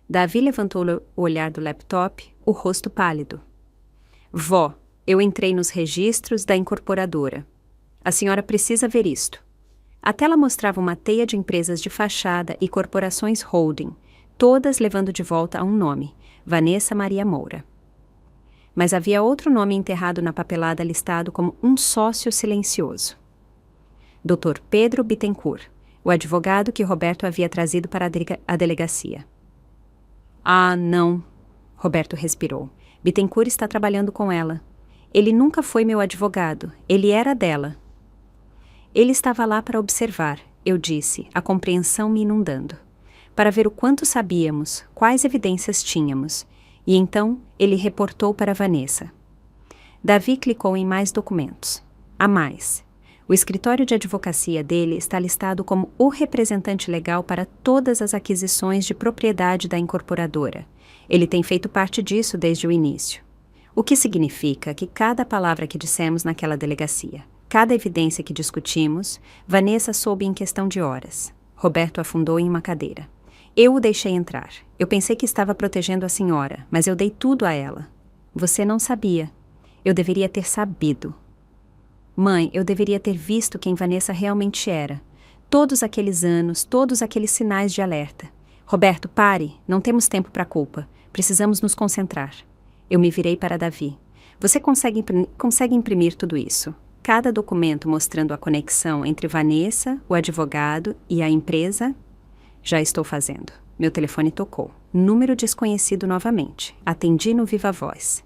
Davi levantou o olhar do laptop, o rosto pálido. Vó, eu entrei nos registros da incorporadora. A senhora precisa ver isto. A tela mostrava uma teia de empresas de fachada e corporações holding, todas levando de volta a um nome, Vanessa Maria Moura. Mas havia outro nome enterrado na papelada listado como um sócio silencioso. Dr. Pedro Bittencourt, o advogado que Roberto havia trazido para a delegacia. Ah, não. Roberto respirou. Bittencourt está trabalhando com ela. Ele nunca foi meu advogado. Ele era dela. Ele estava lá para observar, eu disse, a compreensão me inundando. Para ver o quanto sabíamos, quais evidências tínhamos. E então ele reportou para Vanessa. Davi clicou em mais documentos. Há mais. O escritório de advocacia dele está listado como o representante legal para todas as aquisições de propriedade da incorporadora. Ele tem feito parte disso desde o início. O que significa que cada palavra que dissemos naquela delegacia, cada evidência que discutimos, Vanessa soube em questão de horas. Roberto afundou em uma cadeira. Eu o deixei entrar. Eu pensei que estava protegendo a senhora, mas eu dei tudo a ela. Você não sabia. Eu deveria ter sabido. Mãe, eu deveria ter visto quem Vanessa realmente era. Todos aqueles anos, todos aqueles sinais de alerta. Roberto, pare. Não temos tempo para culpa. Precisamos nos concentrar. Eu me virei para Davi. Você consegue imprimir tudo isso? Cada documento mostrando a conexão entre Vanessa, o advogado e a empresa? Já estou fazendo. Meu telefone tocou. Número desconhecido novamente. Atendi no viva voz.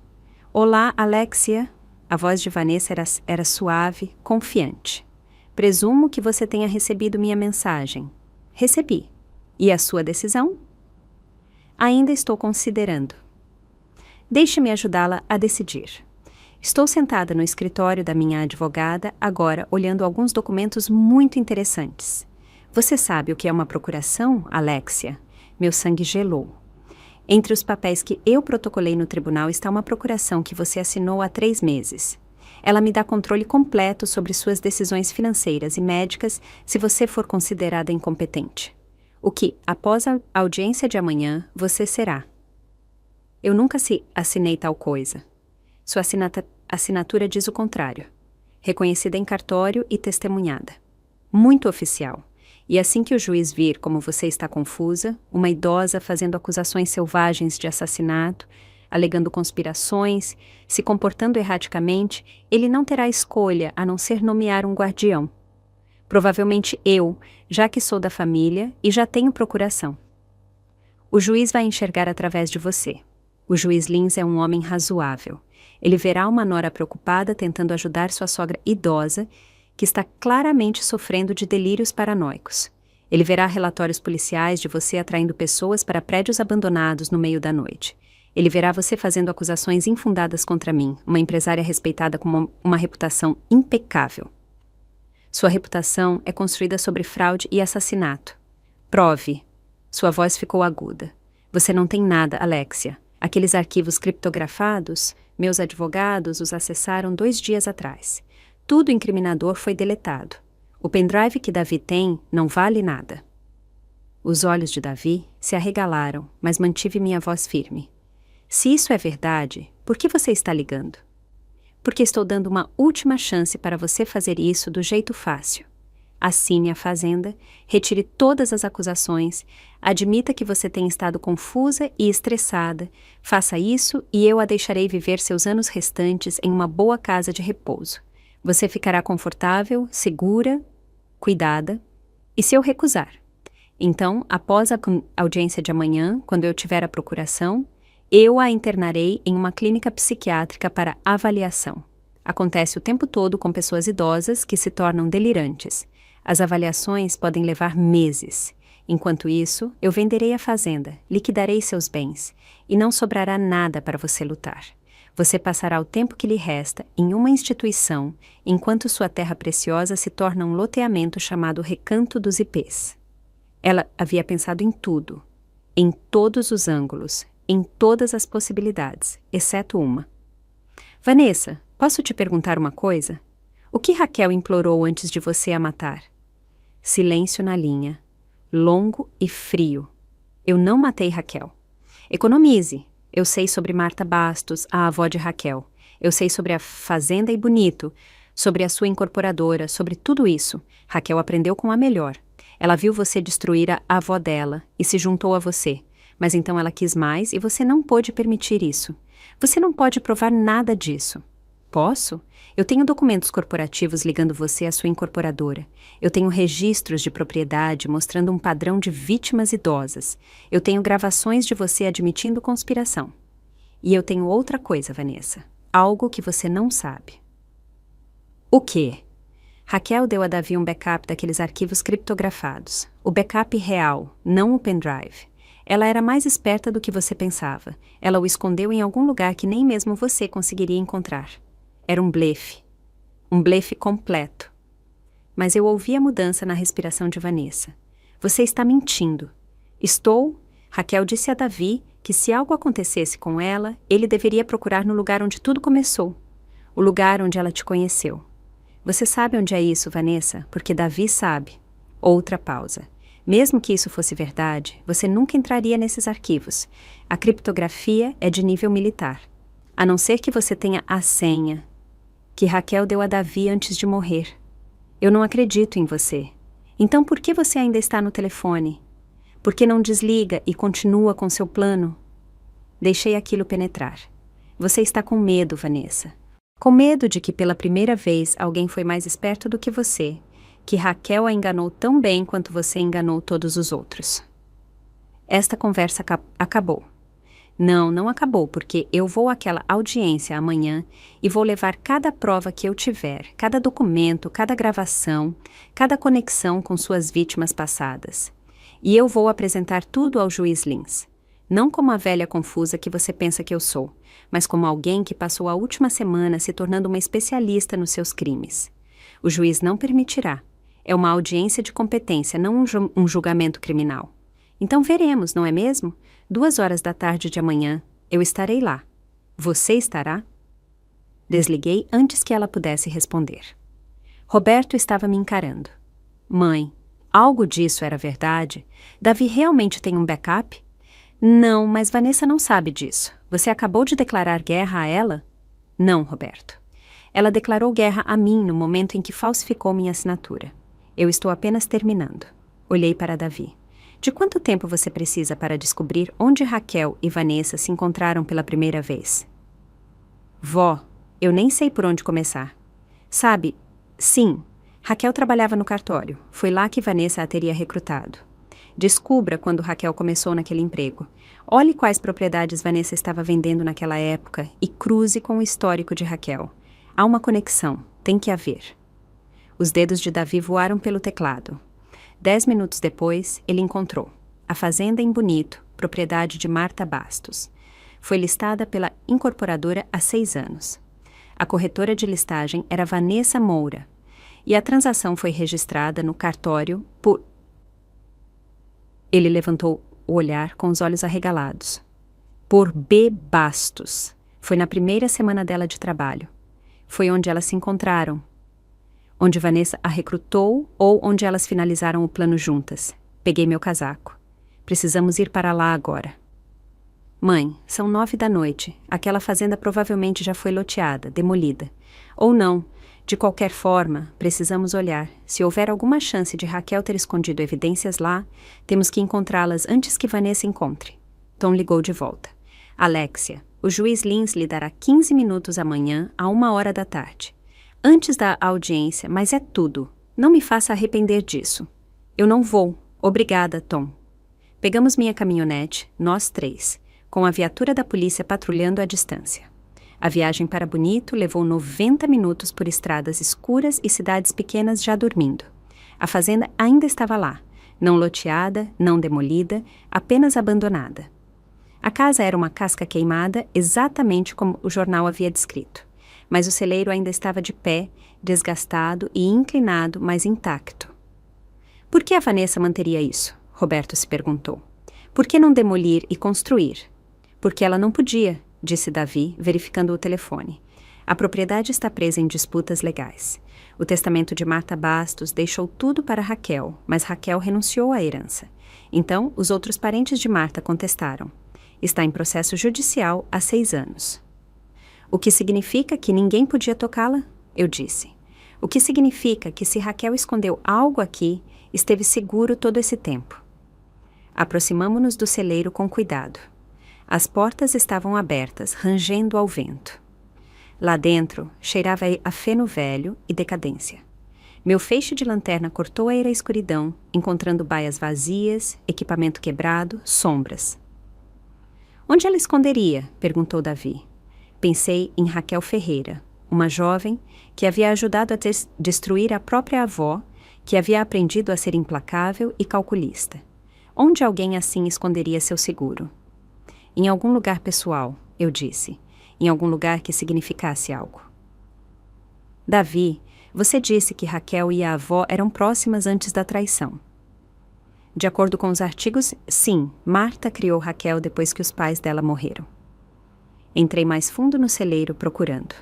Olá, Alexia. A voz de Vanessa era suave, confiante. Presumo que você tenha recebido minha mensagem. Recebi. E a sua decisão? Ainda estou considerando. Deixe-me ajudá-la a decidir. Estou sentada no escritório da minha advogada, agora olhando alguns documentos muito interessantes. Você sabe o que é uma procuração, Alexia? Meu sangue gelou. Entre os papéis que eu protocolei no tribunal está uma procuração que você assinou há 3 meses. Ela me dá controle completo sobre suas decisões financeiras e médicas se você for considerada incompetente. O que, após a audiência de amanhã, você será. Eu nunca assinei tal coisa. Sua assinatura diz o contrário. Reconhecida em cartório e testemunhada. Muito oficial. E assim que o juiz vir como você está confusa, uma idosa fazendo acusações selvagens de assassinato, alegando conspirações, se comportando erraticamente, ele não terá escolha a não ser nomear um guardião. Provavelmente eu, já que sou da família e já tenho procuração. O juiz vai enxergar através de você. O juiz Lins é um homem razoável. Ele verá uma nora preocupada tentando ajudar sua sogra idosa, que está claramente sofrendo de delírios paranoicos. Ele verá relatórios policiais de você atraindo pessoas para prédios abandonados no meio da noite. Ele verá você fazendo acusações infundadas contra mim, uma empresária respeitada com uma reputação impecável. Sua reputação é construída sobre fraude e assassinato. Prove. Sua voz ficou aguda. Você não tem nada, Alexia. Aqueles arquivos criptografados, meus advogados os acessaram 2 dias atrás. Tudo incriminador foi deletado. O pendrive que Davi tem não vale nada. Os olhos de Davi se arregalaram, mas mantive minha voz firme. Se isso é verdade, por que você está ligando? Porque estou dando uma última chance para você fazer isso do jeito fácil. Assine a fazenda, retire todas as acusações, admita que você tem estado confusa e estressada, faça isso e eu a deixarei viver seus anos restantes em uma boa casa de repouso. Você ficará confortável, segura, cuidada. E se eu recusar? Então, após a audiência de amanhã, quando eu tiver a procuração, eu a internarei em uma clínica psiquiátrica para avaliação. Acontece o tempo todo com pessoas idosas que se tornam delirantes. As avaliações podem levar meses. Enquanto isso, eu venderei a fazenda, liquidarei seus bens, e não sobrará nada para você lutar. Você passará o tempo que lhe resta em uma instituição, enquanto sua terra preciosa se torna um loteamento chamado Recanto dos Ipês. Ela havia pensado em tudo, em todos os ângulos, em todas as possibilidades, exceto uma. Vanessa, posso te perguntar uma coisa? O que Raquel implorou antes de você a matar? Silêncio na linha, longo e frio. Eu não matei Raquel. Economize. Eu sei sobre Marta Bastos, a avó de Raquel. Eu sei sobre a Fazenda e Bonito, sobre a sua incorporadora, sobre tudo isso. Raquel aprendeu com a melhor. Ela viu você destruir a avó dela e se juntou a você. Mas então ela quis mais e você não pôde permitir isso. Você não pode provar nada disso. Posso? Eu tenho documentos corporativos ligando você à sua incorporadora. Eu tenho registros de propriedade mostrando um padrão de vítimas idosas. Eu tenho gravações de você admitindo conspiração. E eu tenho outra coisa, Vanessa. Algo que você não sabe. O quê? Raquel deu a Davi um backup daqueles arquivos criptografados. O backup real, não o pendrive. Ela era mais esperta do que você pensava. Ela o escondeu em algum lugar que nem mesmo você conseguiria encontrar. Era um blefe. Um blefe completo. Mas eu ouvi a mudança na respiração de Vanessa. Você está mentindo. Estou? Raquel disse a Davi que se algo acontecesse com ela, ele deveria procurar no lugar onde tudo começou. O lugar onde ela te conheceu. Você sabe onde é isso, Vanessa? Porque Davi sabe. Outra pausa. Mesmo que isso fosse verdade, você nunca entraria nesses arquivos. A criptografia é de nível militar. A não ser que você tenha a senha que Raquel deu a Davi antes de morrer. Eu não acredito em você. Então por que você ainda está no telefone? Por que não desliga e continua com seu plano? Deixei aquilo penetrar. Você está com medo, Vanessa. Com medo de que pela primeira vez alguém foi mais esperto do que você, que Raquel a enganou tão bem quanto você enganou todos os outros. Esta conversa acabou. Não acabou, porque eu vou àquela audiência amanhã e vou levar cada prova que eu tiver, cada documento, cada gravação, cada conexão com suas vítimas passadas. E eu vou apresentar tudo ao juiz Lins. Não como a velha confusa que você pensa que eu sou, mas como alguém que passou a última semana se tornando uma especialista nos seus crimes. O juiz não permitirá. É uma audiência de competência, não um julgamento criminal. Então veremos, não é mesmo? 2h de amanhã, eu estarei lá. Você estará? Desliguei antes que ela pudesse responder. Roberto estava me encarando. Mãe, algo disso era verdade? Davi realmente tem um backup? Não, mas Vanessa não sabe disso. Você acabou de declarar guerra a ela? Não, Roberto. Ela declarou guerra a mim no momento em que falsificou minha assinatura. Eu estou apenas terminando. Olhei para Davi. De quanto tempo você precisa para descobrir onde Raquel e Vanessa se encontraram pela primeira vez? Vó, eu nem sei por onde começar. Sabe, sim, Raquel trabalhava no cartório. Foi lá que Vanessa a teria recrutado. Descubra quando Raquel começou naquele emprego. Olhe quais propriedades Vanessa estava vendendo naquela época e cruze com o histórico de Raquel. Há uma conexão, tem que haver. Os dedos de Davi voaram pelo teclado. 10 minutos depois, ele encontrou a fazenda em Bonito, propriedade de Marta Bastos. Foi listada pela incorporadora há 6 anos. A corretora de listagem era Vanessa Moura, e a transação foi registrada no cartório por... Ele levantou o olhar com os olhos arregalados. Por B. Bastos. Foi na primeira semana dela de trabalho. Foi onde elas se encontraram. Onde Vanessa a recrutou ou onde elas finalizaram o plano juntas. Peguei meu casaco. Precisamos ir para lá agora. Mãe, são 9 da noite. Aquela fazenda provavelmente já foi loteada, demolida. Ou não. De qualquer forma, precisamos olhar. Se houver alguma chance de Raquel ter escondido evidências lá, temos que encontrá-las antes que Vanessa encontre. Tom ligou de volta. Alexia, o juiz Lins lhe dará 15 minutos amanhã, a 1h. Antes da audiência, mas é tudo. Não me faça arrepender disso. Eu não vou. Obrigada, Tom. Pegamos minha caminhonete, nós 3, com a viatura da polícia patrulhando à distância. A viagem para Bonito levou 90 minutos por estradas escuras e cidades pequenas já dormindo. A fazenda ainda estava lá, não loteada, não demolida, apenas abandonada. A casa era uma casca queimada, exatamente como o jornal havia descrito. Mas o celeiro ainda estava de pé, desgastado e inclinado, mas intacto. Por que a Vanessa manteria isso? Roberto se perguntou. Por que não demolir e construir? Porque ela não podia, disse Davi, verificando o telefone. A propriedade está presa em disputas legais. O testamento de Marta Bastos deixou tudo para Raquel, mas Raquel renunciou à herança. Então, os outros parentes de Marta contestaram. Está em processo judicial há 6 anos. O que significa que ninguém podia tocá-la? Eu disse. O que significa que se Raquel escondeu algo aqui, esteve seguro todo esse tempo. Aproximamo-nos do celeiro com cuidado. As portas estavam abertas, rangendo ao vento. Lá dentro, cheirava a feno velho e decadência. Meu feixe de lanterna cortou a escuridão, encontrando baias vazias, equipamento quebrado, sombras. Onde ela esconderia? Perguntou Davi. Pensei em Raquel Ferreira, uma jovem que havia ajudado a destruir a própria avó, que havia aprendido a ser implacável e calculista. Onde alguém assim esconderia seu seguro? Em algum lugar pessoal, eu disse. Em algum lugar que significasse algo. Davi, você disse que Raquel e a avó eram próximas antes da traição. De acordo com os artigos, sim, Marta criou Raquel depois que os pais dela morreram. Entrei mais fundo no celeiro procurando.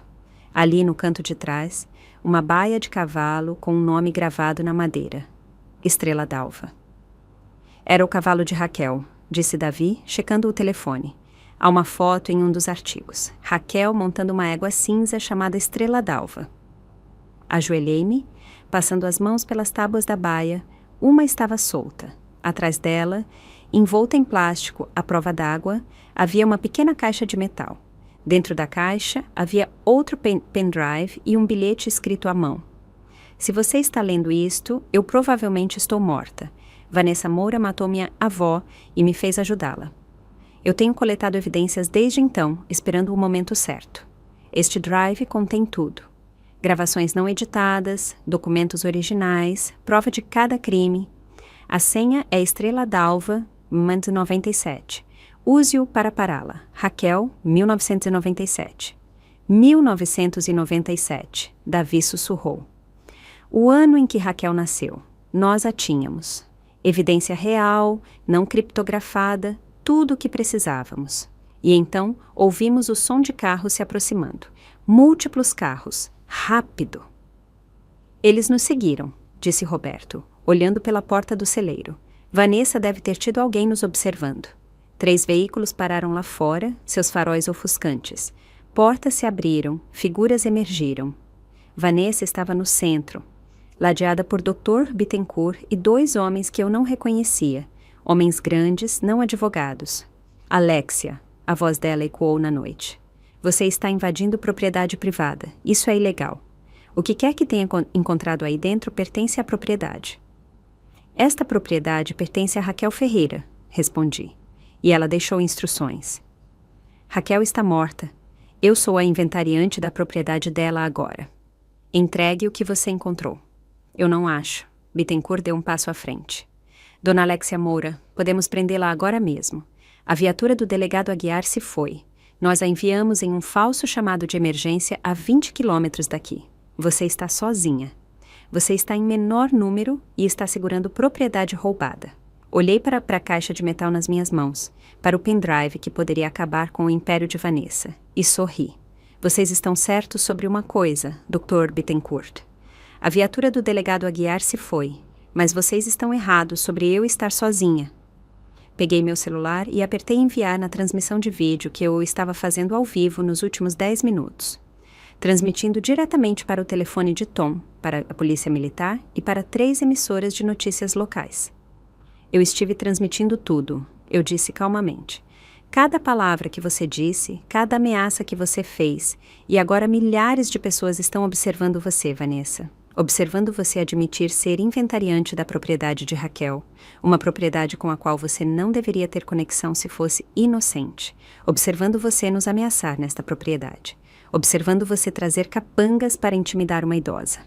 Ali, no canto de trás, uma baia de cavalo com um nome gravado na madeira. Estrela d'Alva. Era o cavalo de Raquel, disse Davi, checando o telefone. Há uma foto em um dos artigos. Raquel montando uma égua cinza chamada Estrela d'Alva. Ajoelhei-me, passando as mãos pelas tábuas da baia. Uma estava solta. Atrás dela, envolta em plástico à prova d'água, havia uma pequena caixa de metal. Dentro da caixa, havia outro pendrive e um bilhete escrito à mão. Se você está lendo isto, eu provavelmente estou morta. Vanessa Moura matou minha avó e me fez ajudá-la. Eu tenho coletado evidências desde então, esperando o momento certo. Este drive contém tudo. Gravações não editadas, documentos originais, prova de cada crime. A senha é Estrela d'Alva, 97. Use-o para pará-la. Raquel, 1997. 1997, Davi sussurrou. O ano em que Raquel nasceu. Nós a tínhamos. Evidência real, não criptografada, tudo o que precisávamos. E então ouvimos o som de carros se aproximando. Múltiplos carros. Rápido! Eles nos seguiram, disse Roberto, olhando pela porta do celeiro. Vanessa deve ter tido alguém nos observando. 3 veículos pararam lá fora, seus faróis ofuscantes. Portas se abriram, figuras emergiram. Vanessa estava no centro, ladeada por Dr. Bittencourt e 2 homens que eu não reconhecia. Homens grandes, não advogados. Alexia, a voz dela ecoou na noite. Você está invadindo propriedade privada. Isso é ilegal. O que quer que tenha encontrado aí dentro pertence à propriedade. Esta propriedade pertence a Raquel Ferreira, respondi. E ela deixou instruções. Raquel está morta. Eu sou a inventariante da propriedade dela agora. Entregue o que você encontrou. Eu não acho. Bittencourt deu um passo à frente. Dona Alexia Moura, podemos prendê-la agora mesmo. A viatura do delegado Aguiar se foi. Nós a enviamos em um falso chamado de emergência a 20 quilômetros daqui. Você está sozinha. Você está em menor número e está segurando propriedade roubada. Olhei para a caixa de metal nas minhas mãos, para o pendrive que poderia acabar com o império de Vanessa, e sorri. Vocês estão certos sobre uma coisa, Dr. Bittencourt. A viatura do delegado Aguiar se foi, mas vocês estão errados sobre eu estar sozinha. Peguei meu celular e apertei enviar na transmissão de vídeo que eu estava fazendo ao vivo nos últimos 10 minutos. Transmitindo diretamente para o telefone de Tom, para a polícia militar e para 3 emissoras de notícias locais. Eu estive transmitindo tudo, eu disse calmamente. Cada palavra que você disse, cada ameaça que você fez, e agora milhares de pessoas estão observando você, Vanessa. Observando você admitir ser inventariante da propriedade de Raquel, uma propriedade com a qual você não deveria ter conexão se fosse inocente. Observando você nos ameaçar nesta propriedade. Observando você trazer capangas para intimidar uma idosa.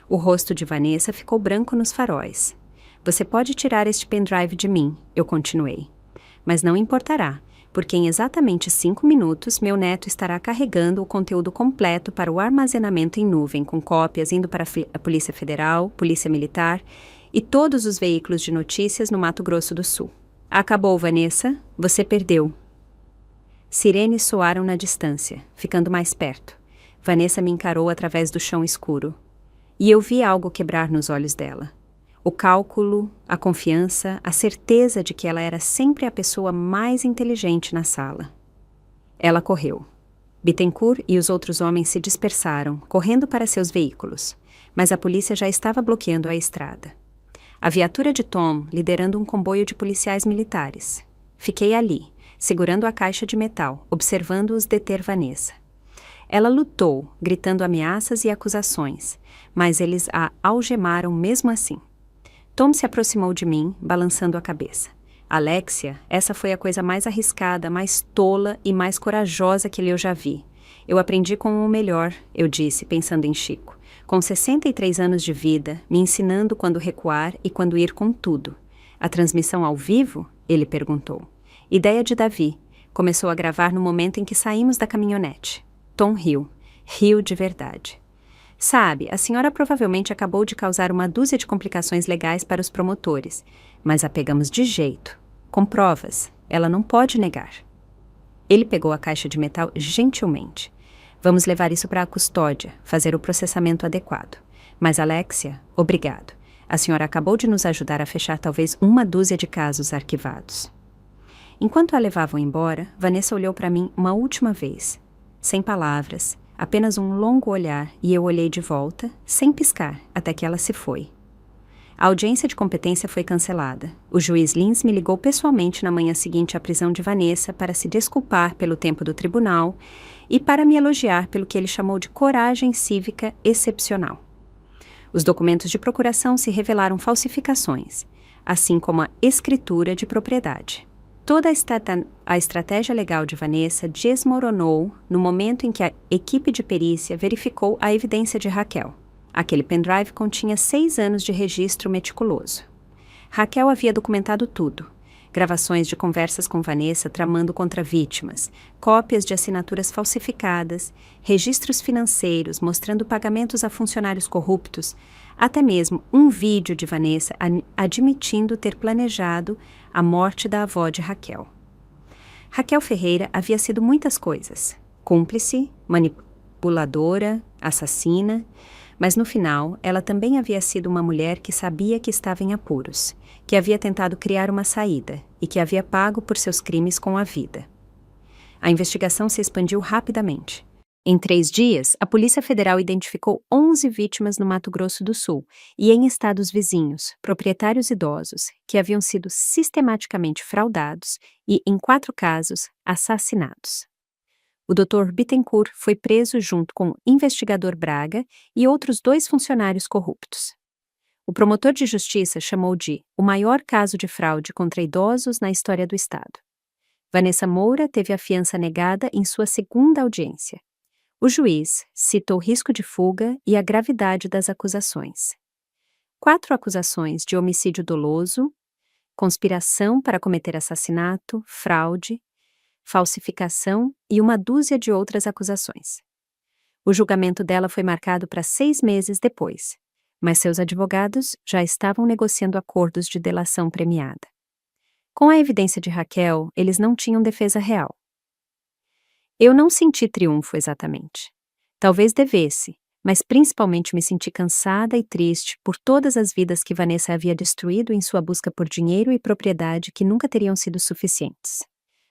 O rosto de Vanessa ficou branco nos faróis. Você pode tirar este pendrive de mim, eu continuei. Mas não importará, porque em exatamente 5 minutos meu neto estará carregando o conteúdo completo para o armazenamento em nuvem, com cópias indo para a Polícia Federal, Polícia Militar e todos os veículos de notícias no Mato Grosso do Sul. Acabou, Vanessa. Você perdeu. Sirenes soaram na distância, ficando mais perto. Vanessa me encarou através do chão escuro. E eu vi algo quebrar nos olhos dela. O cálculo, a confiança, a certeza de que ela era sempre a pessoa mais inteligente na sala. Ela correu. Bittencourt e os outros homens se dispersaram, correndo para seus veículos, mas a polícia já estava bloqueando a estrada. A viatura de Tom liderando um comboio de policiais militares. Fiquei ali, segurando a caixa de metal, observando-os deter Vanessa. Ela lutou, gritando ameaças e acusações, mas eles a algemaram mesmo assim. Tom se aproximou de mim, balançando a cabeça. Alexia, essa foi a coisa mais arriscada, mais tola e mais corajosa que eu já vi. Eu aprendi com o melhor, eu disse, pensando em Chico. Com 63 anos de vida, me ensinando quando recuar e quando ir com tudo. A transmissão ao vivo? Ele perguntou. Ideia de Davi. Começou a gravar no momento em que saímos da caminhonete. Tom riu. Riu de verdade. Sabe, a senhora provavelmente acabou de causar uma dúzia de complicações legais para os promotores, mas a pegamos de jeito, com provas. Ela não pode negar. Ele pegou a caixa de metal gentilmente. Vamos levar isso para a custódia, fazer o processamento adequado. Mas, Alexia, obrigado. A senhora acabou de nos ajudar a fechar talvez uma dúzia de casos arquivados. Enquanto a levavam embora, Vanessa olhou para mim uma última vez. Sem palavras, apenas um longo olhar, e eu olhei de volta, sem piscar, até que ela se foi. A audiência de competência foi cancelada. O juiz Lins me ligou pessoalmente na manhã seguinte à prisão de Vanessa para se desculpar pelo tempo do tribunal e para me elogiar pelo que ele chamou de coragem cívica excepcional. Os documentos de procuração se revelaram falsificações, assim como a escritura de propriedade. Toda a estratégia legal de Vanessa desmoronou no momento em que a equipe de perícia verificou a evidência de Raquel. Aquele pendrive continha 6 anos de registro meticuloso. Raquel havia documentado tudo. Gravações de conversas com Vanessa tramando contra vítimas, cópias de assinaturas falsificadas, registros financeiros mostrando pagamentos a funcionários corruptos, até mesmo um vídeo de Vanessa admitindo ter planejado a morte da avó de Raquel. Raquel Ferreira havia sido muitas coisas: cúmplice, manipuladora, assassina, mas no final ela também havia sido uma mulher que sabia que estava em apuros, que havia tentado criar uma saída e que havia pago por seus crimes com a vida. A investigação se expandiu rapidamente. Em 3 dias, a Polícia Federal identificou 11 vítimas no Mato Grosso do Sul e em estados vizinhos, proprietários idosos, que haviam sido sistematicamente fraudados e, em 4 casos, assassinados. O Dr. Bittencourt foi preso junto com o investigador Braga e outros 2 funcionários corruptos. O promotor de justiça chamou de o maior caso de fraude contra idosos na história do Estado. Vanessa Moura teve a fiança negada em sua segunda audiência. O juiz citou risco de fuga e a gravidade das acusações. 4 acusações de homicídio doloso, conspiração para cometer assassinato, fraude, falsificação e uma dúzia de outras acusações. O julgamento dela foi marcado para 6 meses depois, mas seus advogados já estavam negociando acordos de delação premiada. Com a evidência de Raquel, eles não tinham defesa real. Eu não senti triunfo exatamente. Talvez devesse, mas principalmente me senti cansada e triste por todas as vidas que Vanessa havia destruído em sua busca por dinheiro e propriedade que nunca teriam sido suficientes.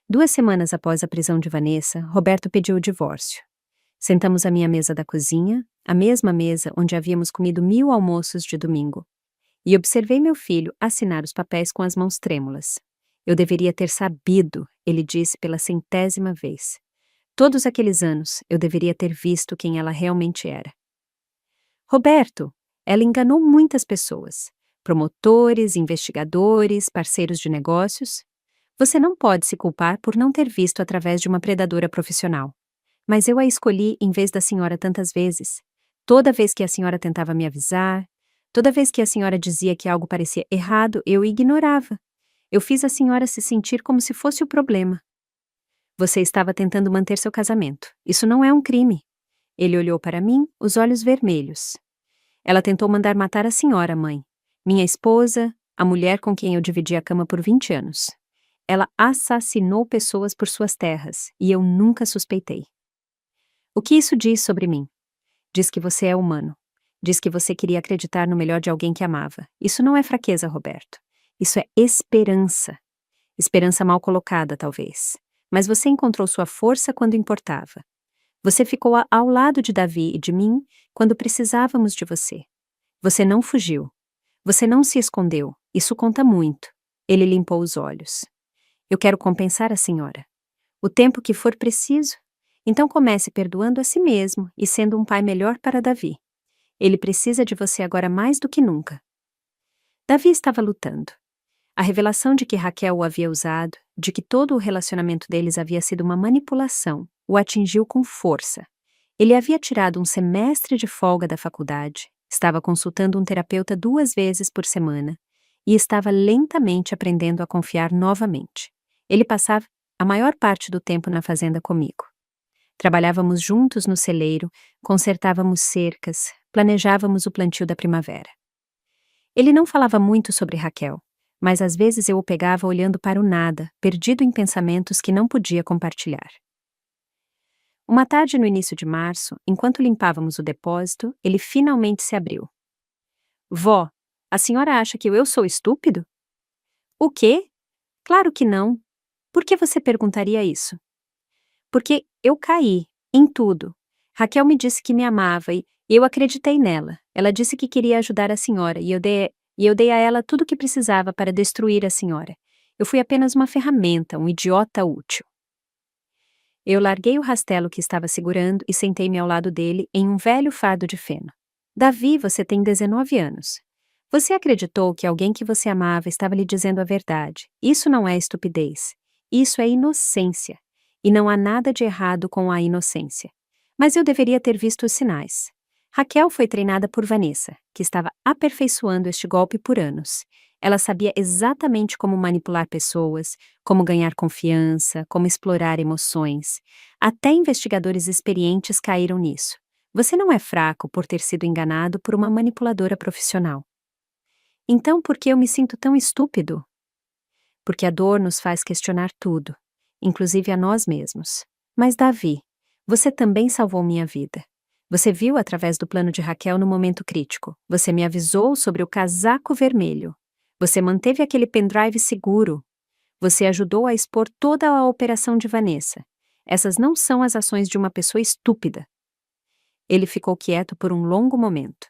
2 semanas após a prisão de Vanessa, Roberto pediu o divórcio. Sentamos à minha mesa da cozinha, a mesma mesa onde havíamos comido 1000 almoços de domingo, e observei meu filho assinar os papéis com as mãos trêmulas. Eu deveria ter sabido, ele disse pela 100ª vez. Todos aqueles anos, eu deveria ter visto quem ela realmente era. Roberto, ela enganou muitas pessoas, promotores, investigadores, parceiros de negócios. Você não pode se culpar por não ter visto através de uma predadora profissional. Mas eu a escolhi em vez da senhora tantas vezes. Toda vez que a senhora tentava me avisar, toda vez que a senhora dizia que algo parecia errado, eu ignorava. Eu fiz a senhora se sentir como se fosse o problema. Você estava tentando manter seu casamento. Isso não é um crime. Ele olhou para mim, os olhos vermelhos. Ela tentou mandar matar a senhora, mãe. Minha esposa, a mulher com quem eu dividi a cama por 20 anos. Ela assassinou pessoas por suas terras, e eu nunca suspeitei. O que isso diz sobre mim? Diz que você é humano. Diz que você queria acreditar no melhor de alguém que amava. Isso não é fraqueza, Roberto. Isso é esperança. Esperança mal colocada, talvez. Mas você encontrou sua força quando importava. Você ficou ao lado de Davi e de mim quando precisávamos de você. Você não fugiu. Você não se escondeu. Isso conta muito. Ele limpou os olhos. Eu quero compensar a senhora. O tempo que for preciso. Então comece perdoando a si mesmo e sendo um pai melhor para Davi. Ele precisa de você agora mais do que nunca. Davi estava lutando. A revelação de que Raquel o havia usado, de que todo o relacionamento deles havia sido uma manipulação, o atingiu com força. Ele havia tirado um semestre de folga da faculdade, estava consultando um terapeuta 2 vezes por semana e estava lentamente aprendendo a confiar novamente. Ele passava a maior parte do tempo na fazenda comigo. Trabalhávamos juntos no celeiro, consertávamos cercas, planejávamos o plantio da primavera. Ele não falava muito sobre Raquel, mas às vezes eu o pegava olhando para o nada, perdido em pensamentos que não podia compartilhar. Uma tarde no início de março, enquanto limpávamos o depósito, ele finalmente se abriu. Vó, A senhora acha que eu sou estúpido? O quê? Claro que não. Por que você perguntaria isso? Porque eu caí, em tudo. Raquel me disse que me amava e eu acreditei nela. Ela disse que queria ajudar a senhora e eu dei a ela tudo o que precisava para destruir a senhora. Eu fui apenas uma ferramenta, um idiota útil. Eu larguei o rastelo que estava segurando e sentei-me ao lado dele em um velho fardo de feno. Davi, você tem 19 anos. Você acreditou que alguém que você amava estava lhe dizendo a verdade. Isso não é estupidez. Isso é inocência. E não há nada de errado com a inocência. Mas eu deveria ter visto os sinais. Raquel foi treinada por Vanessa, que estava aperfeiçoando este golpe por anos. Ela sabia exatamente como manipular pessoas, como ganhar confiança, como explorar emoções. Até investigadores experientes caíram nisso. Você não é fraco por ter sido enganado por uma manipuladora profissional. Então, por que eu me sinto tão estúpido? Porque a dor nos faz questionar tudo, inclusive a nós mesmos. Mas, Davi, você também salvou minha vida. Você viu através do plano de Raquel no momento crítico. Você me avisou sobre o casaco vermelho. Você manteve aquele pendrive seguro. Você ajudou a expor toda a operação de Vanessa. Essas não são as ações de uma pessoa estúpida. Ele ficou quieto por um longo momento.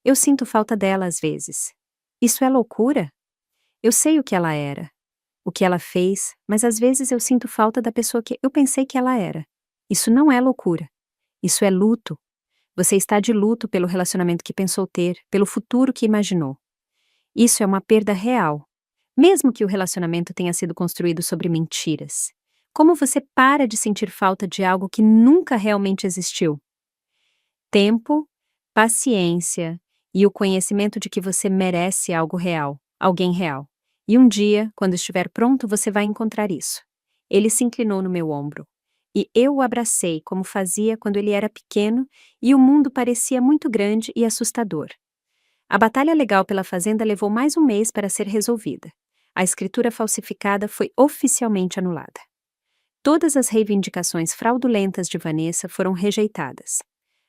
Eu sinto falta dela às vezes. Isso é loucura? Eu sei o que ela era, o que ela fez, mas às vezes eu sinto falta da pessoa que eu pensei que ela era. Isso não é loucura. Isso é luto. Você está de luto pelo relacionamento que pensou ter, pelo futuro que imaginou. Isso é uma perda real, mesmo que o relacionamento tenha sido construído sobre mentiras. Como você para de sentir falta de algo que nunca realmente existiu? Tempo, paciência e o conhecimento de que você merece algo real, alguém real. E um dia, quando estiver pronto, você vai encontrar isso. Ele se inclinou no meu ombro. E eu o abracei como fazia quando ele era pequeno e o mundo parecia muito grande e assustador. A batalha legal pela fazenda levou mais um mês para ser resolvida. A escritura falsificada foi oficialmente anulada. Todas as reivindicações fraudulentas de Vanessa foram rejeitadas.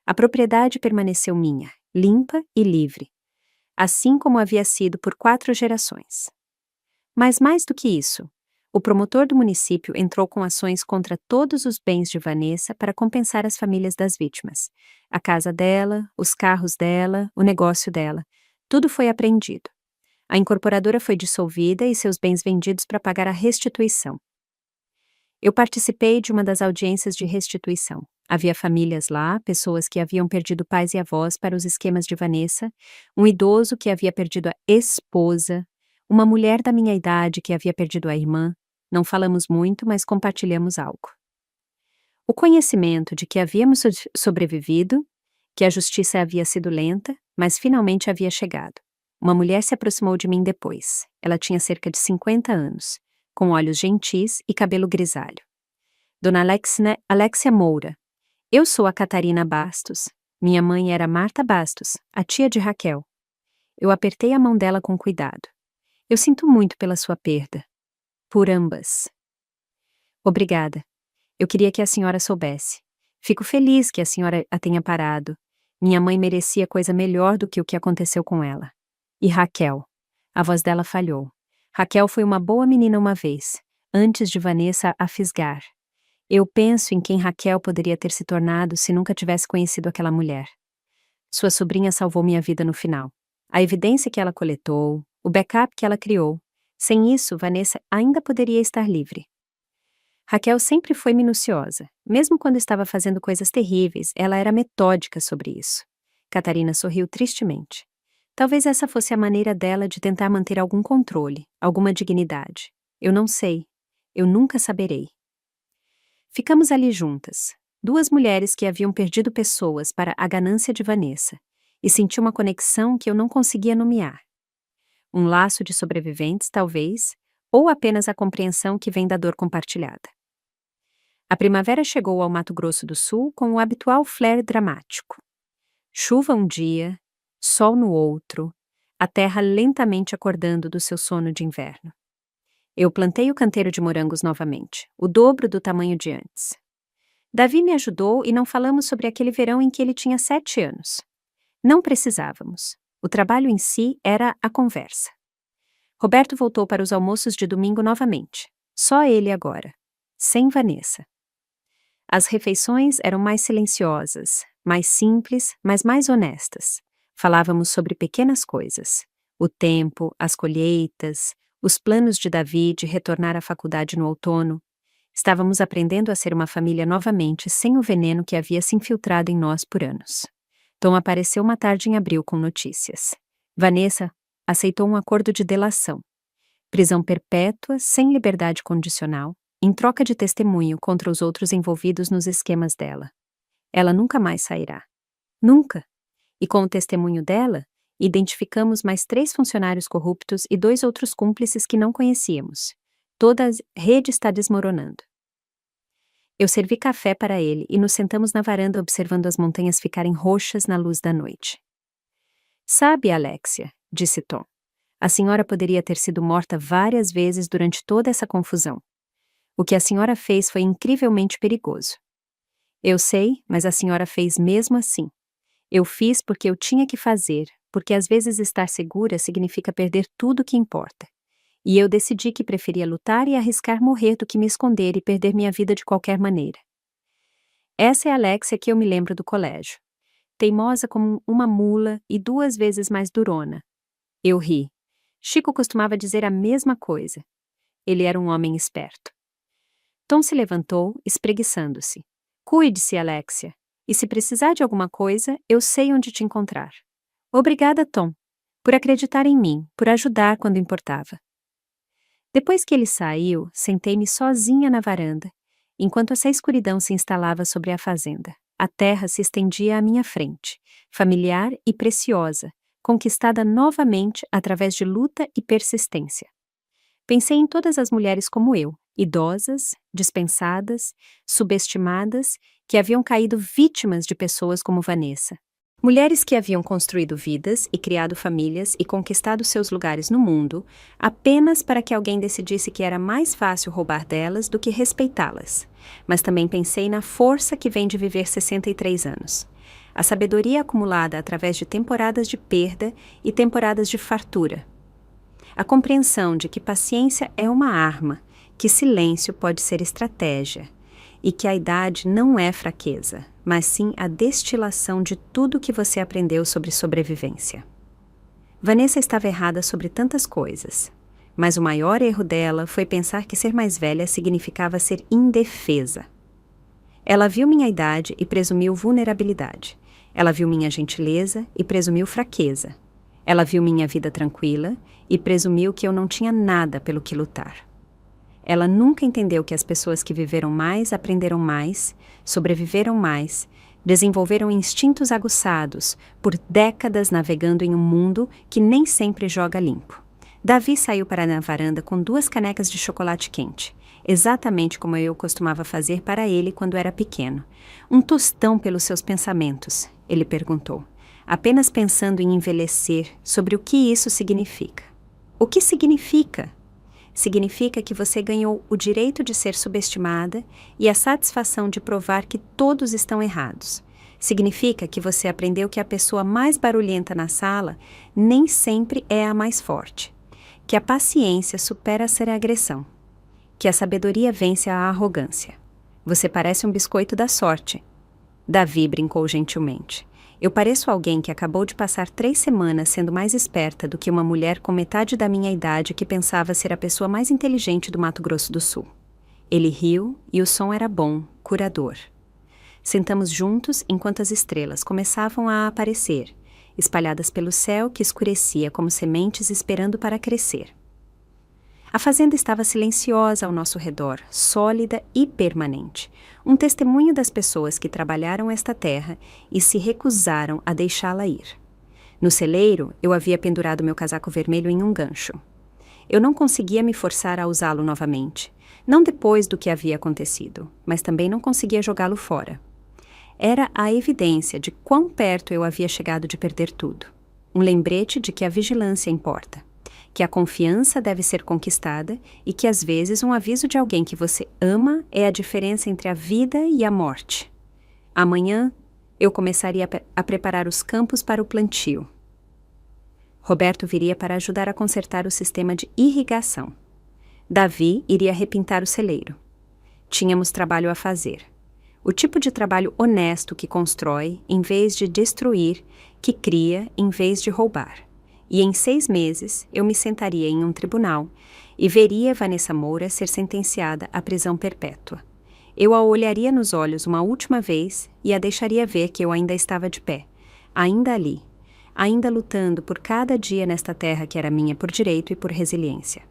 A propriedade permaneceu minha, limpa e livre, assim como havia sido por 4 gerações. Mas mais do que isso, o promotor do município entrou com ações contra todos os bens de Vanessa para compensar as famílias das vítimas. A casa dela, os carros dela, o negócio dela, tudo foi apreendido. A incorporadora foi dissolvida e seus bens vendidos para pagar a restituição. Eu participei de uma das audiências de restituição. Havia famílias lá, pessoas que haviam perdido pais e avós para os esquemas de Vanessa, um idoso que havia perdido a esposa, uma mulher da minha idade que havia perdido a irmã. Não falamos muito, mas compartilhamos algo. O conhecimento de que havíamos sobrevivido, que a justiça havia sido lenta, mas finalmente havia chegado. Uma mulher se aproximou de mim depois. Ela tinha cerca de 50 anos, com olhos gentis e cabelo grisalho. Dona Alexia Moura. Eu sou a Catarina Bastos. Minha mãe era Marta Bastos, a tia de Raquel. Eu apertei a mão dela com cuidado. Eu sinto muito pela sua perda. Por ambas. Obrigada. Eu queria que a senhora soubesse. Fico feliz que a senhora a tenha parado. Minha mãe merecia coisa melhor do que o que aconteceu com ela. E Raquel. A voz dela falhou. Raquel foi uma boa menina uma vez, antes de Vanessa a fisgar. Eu penso em quem Raquel poderia ter se tornado se nunca tivesse conhecido aquela mulher. Sua sobrinha salvou minha vida no final. A evidência que ela coletou, o backup que ela criou. Sem isso, Vanessa ainda poderia estar livre. Raquel sempre foi minuciosa. Mesmo quando estava fazendo coisas terríveis, ela era metódica sobre isso. Catarina sorriu tristemente. Talvez essa fosse a maneira dela de tentar manter algum controle, alguma dignidade. Eu não sei. Eu nunca saberei. Ficamos ali juntas, 2 mulheres que haviam perdido pessoas para a ganância de Vanessa, e senti uma conexão que eu não conseguia nomear. Um laço de sobreviventes, talvez, ou apenas a compreensão que vem da dor compartilhada. A primavera chegou ao Mato Grosso do Sul com o habitual flare dramático. Chuva um dia, sol no outro, a terra lentamente acordando do seu sono de inverno. Eu plantei o canteiro de morangos novamente, o dobro do tamanho de antes. Davi me ajudou e não falamos sobre aquele verão em que ele tinha 7 anos. Não precisávamos. O trabalho em si era a conversa. Roberto voltou para os almoços de domingo novamente. Só ele agora. Sem Vanessa. As refeições eram mais silenciosas, mais simples, mas mais honestas. Falávamos sobre pequenas coisas. O tempo, as colheitas, os planos de Davi de retornar à faculdade no outono. Estávamos aprendendo a ser uma família novamente sem o veneno que havia se infiltrado em nós por anos. Tom apareceu uma tarde em abril com notícias. Vanessa aceitou um acordo de delação. Prisão perpétua, sem liberdade condicional, em troca de testemunho contra os outros envolvidos nos esquemas dela. Ela nunca mais sairá. Nunca! E com o testemunho dela, identificamos mais 3 funcionários corruptos e 2 outros cúmplices que não conhecíamos. Toda a rede está desmoronando. Eu servi café para ele e nos sentamos na varanda observando as montanhas ficarem roxas na luz da noite. Sabe, Alexia, disse Tom, a senhora poderia ter sido morta várias vezes durante toda essa confusão. O que a senhora fez foi incrivelmente perigoso. Eu sei, mas a senhora fez mesmo assim. Eu fiz porque eu tinha que fazer, porque às vezes estar segura significa perder tudo o que importa. E eu decidi que preferia lutar e arriscar morrer do que me esconder e perder minha vida de qualquer maneira. Essa é a Alexia que eu me lembro do colégio. Teimosa como uma mula e 2 vezes mais durona. Eu ri. Chico costumava dizer a mesma coisa. Ele era um homem esperto. Tom se levantou, espreguiçando-se. Cuide-se, Alexia. E se precisar de alguma coisa, eu sei onde te encontrar. Obrigada, Tom, por acreditar em mim, por ajudar quando importava. Depois que ele saiu, sentei-me sozinha na varanda, enquanto essa escuridão se instalava sobre a fazenda. A terra se estendia à minha frente, familiar e preciosa, conquistada novamente através de luta e persistência. Pensei em todas as mulheres como eu, idosas, dispensadas, subestimadas, que haviam caído vítimas de pessoas como Vanessa. Mulheres que haviam construído vidas e criado famílias e conquistado seus lugares no mundo apenas para que alguém decidisse que era mais fácil roubar delas do que respeitá-las. Mas também pensei na força que vem de viver 63 anos. A sabedoria acumulada através de temporadas de perda e temporadas de fartura. A compreensão de que paciência é uma arma, que silêncio pode ser estratégia, e que a idade não é fraqueza, mas sim a destilação de tudo que você aprendeu sobre sobrevivência. Vanessa estava errada sobre tantas coisas, mas o maior erro dela foi pensar que ser mais velha significava ser indefesa. Ela viu minha idade e presumiu vulnerabilidade. Ela viu minha gentileza e presumiu fraqueza. Ela viu minha vida tranquila e presumiu que eu não tinha nada pelo que lutar. Ela nunca entendeu que as pessoas que viveram mais aprenderam mais, sobreviveram mais, desenvolveram instintos aguçados, por décadas navegando em um mundo que nem sempre joga limpo. Davi saiu para a varanda com 2 canecas de chocolate quente, exatamente como eu costumava fazer para ele quando era pequeno. Um tostão pelos seus pensamentos, ele perguntou, apenas pensando em envelhecer, sobre o que isso significa. O que significa? Significa que você ganhou o direito de ser subestimada e a satisfação de provar que todos estão errados. Significa que você aprendeu que a pessoa mais barulhenta na sala nem sempre é a mais forte. Que a paciência supera a agressão. Que a sabedoria vence a arrogância. Você parece um biscoito da sorte. Davi brincou gentilmente. Eu pareço alguém que acabou de passar 3 semanas sendo mais esperta do que uma mulher com metade da minha idade que pensava ser a pessoa mais inteligente do Mato Grosso do Sul. Ele riu e o som era bom, curador. Sentamos juntos enquanto as estrelas começavam a aparecer, espalhadas pelo céu que escurecia como sementes esperando para crescer. A fazenda estava silenciosa ao nosso redor, sólida e permanente, um testemunho das pessoas que trabalharam esta terra e se recusaram a deixá-la ir. No celeiro, eu havia pendurado meu casaco vermelho em um gancho. Eu não conseguia me forçar a usá-lo novamente, não depois do que havia acontecido, mas também não conseguia jogá-lo fora. Era a evidência de quão perto eu havia chegado de perder tudo. Um lembrete de que a vigilância importa. Que a confiança deve ser conquistada e que às vezes um aviso de alguém que você ama é a diferença entre a vida e a morte. Amanhã, eu começaria a preparar os campos para o plantio. Roberto viria para ajudar a consertar o sistema de irrigação. Davi iria repintar o celeiro. Tínhamos trabalho a fazer. O tipo de trabalho honesto que constrói, em vez de destruir, que cria, em vez de roubar. E em 6 meses, eu me sentaria em um tribunal e veria Vanessa Moura ser sentenciada à prisão perpétua. Eu a olharia nos olhos uma última vez e a deixaria ver que eu ainda estava de pé, ainda ali, ainda lutando por cada dia nesta terra que era minha por direito e por resiliência.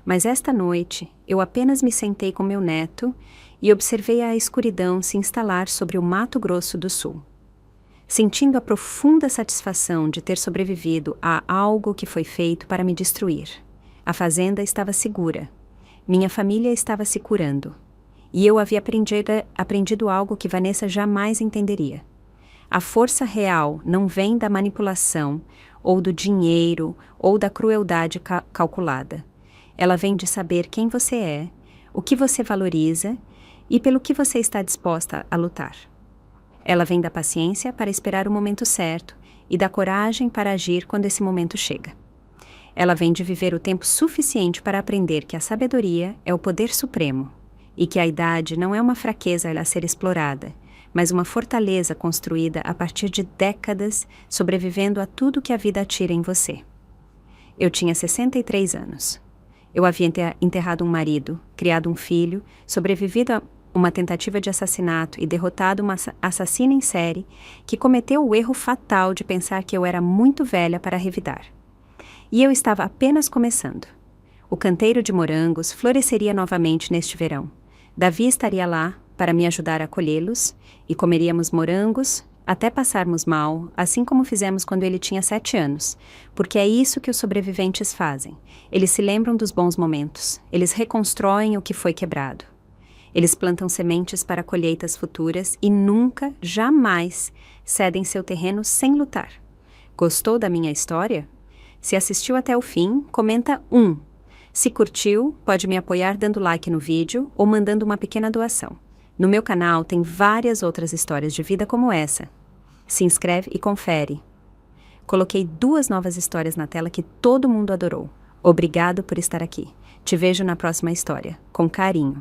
Mas esta noite, eu apenas me sentei com meu neto e observei a escuridão se instalar sobre o Mato Grosso do Sul. Sentindo a profunda satisfação de ter sobrevivido a algo que foi feito para me destruir. A fazenda estava segura. Minha família estava se curando. E eu havia aprendido algo que Vanessa jamais entenderia. A força real não vem da manipulação, ou do dinheiro, ou da crueldade calculada. Ela vem de saber quem você é, o que você valoriza e pelo que você está disposta a lutar. Ela vem da paciência para esperar o momento certo e da coragem para agir quando esse momento chega. Ela vem de viver o tempo suficiente para aprender que a sabedoria é o poder supremo e que a idade não é uma fraqueza a ser explorada, mas uma fortaleza construída a partir de décadas sobrevivendo a tudo que a vida atira em você. Eu tinha 63 anos. Eu havia enterrado um marido, criado um filho, sobrevivido a uma tentativa de assassinato e derrotado uma assassina em série que cometeu o erro fatal de pensar que eu era muito velha para revidar. E eu estava apenas começando. O canteiro de morangos floresceria novamente neste verão. Davi estaria lá para me ajudar a colhê-los e comeríamos morangos até passarmos mal, assim como fizemos quando ele tinha 7 anos, porque é isso que os sobreviventes fazem. Eles se lembram dos bons momentos, eles reconstroem o que foi quebrado. Eles plantam sementes para colheitas futuras e nunca, jamais, cedem seu terreno sem lutar. Gostou da minha história? Se assistiu até o fim, comenta 1. Se curtiu, pode me apoiar dando like no vídeo ou mandando uma pequena doação. No meu canal tem várias outras histórias de vida como essa. Se inscreve e confere. Coloquei 2 novas histórias na tela que todo mundo adorou. Obrigado por estar aqui. Te vejo na próxima história. Com carinho.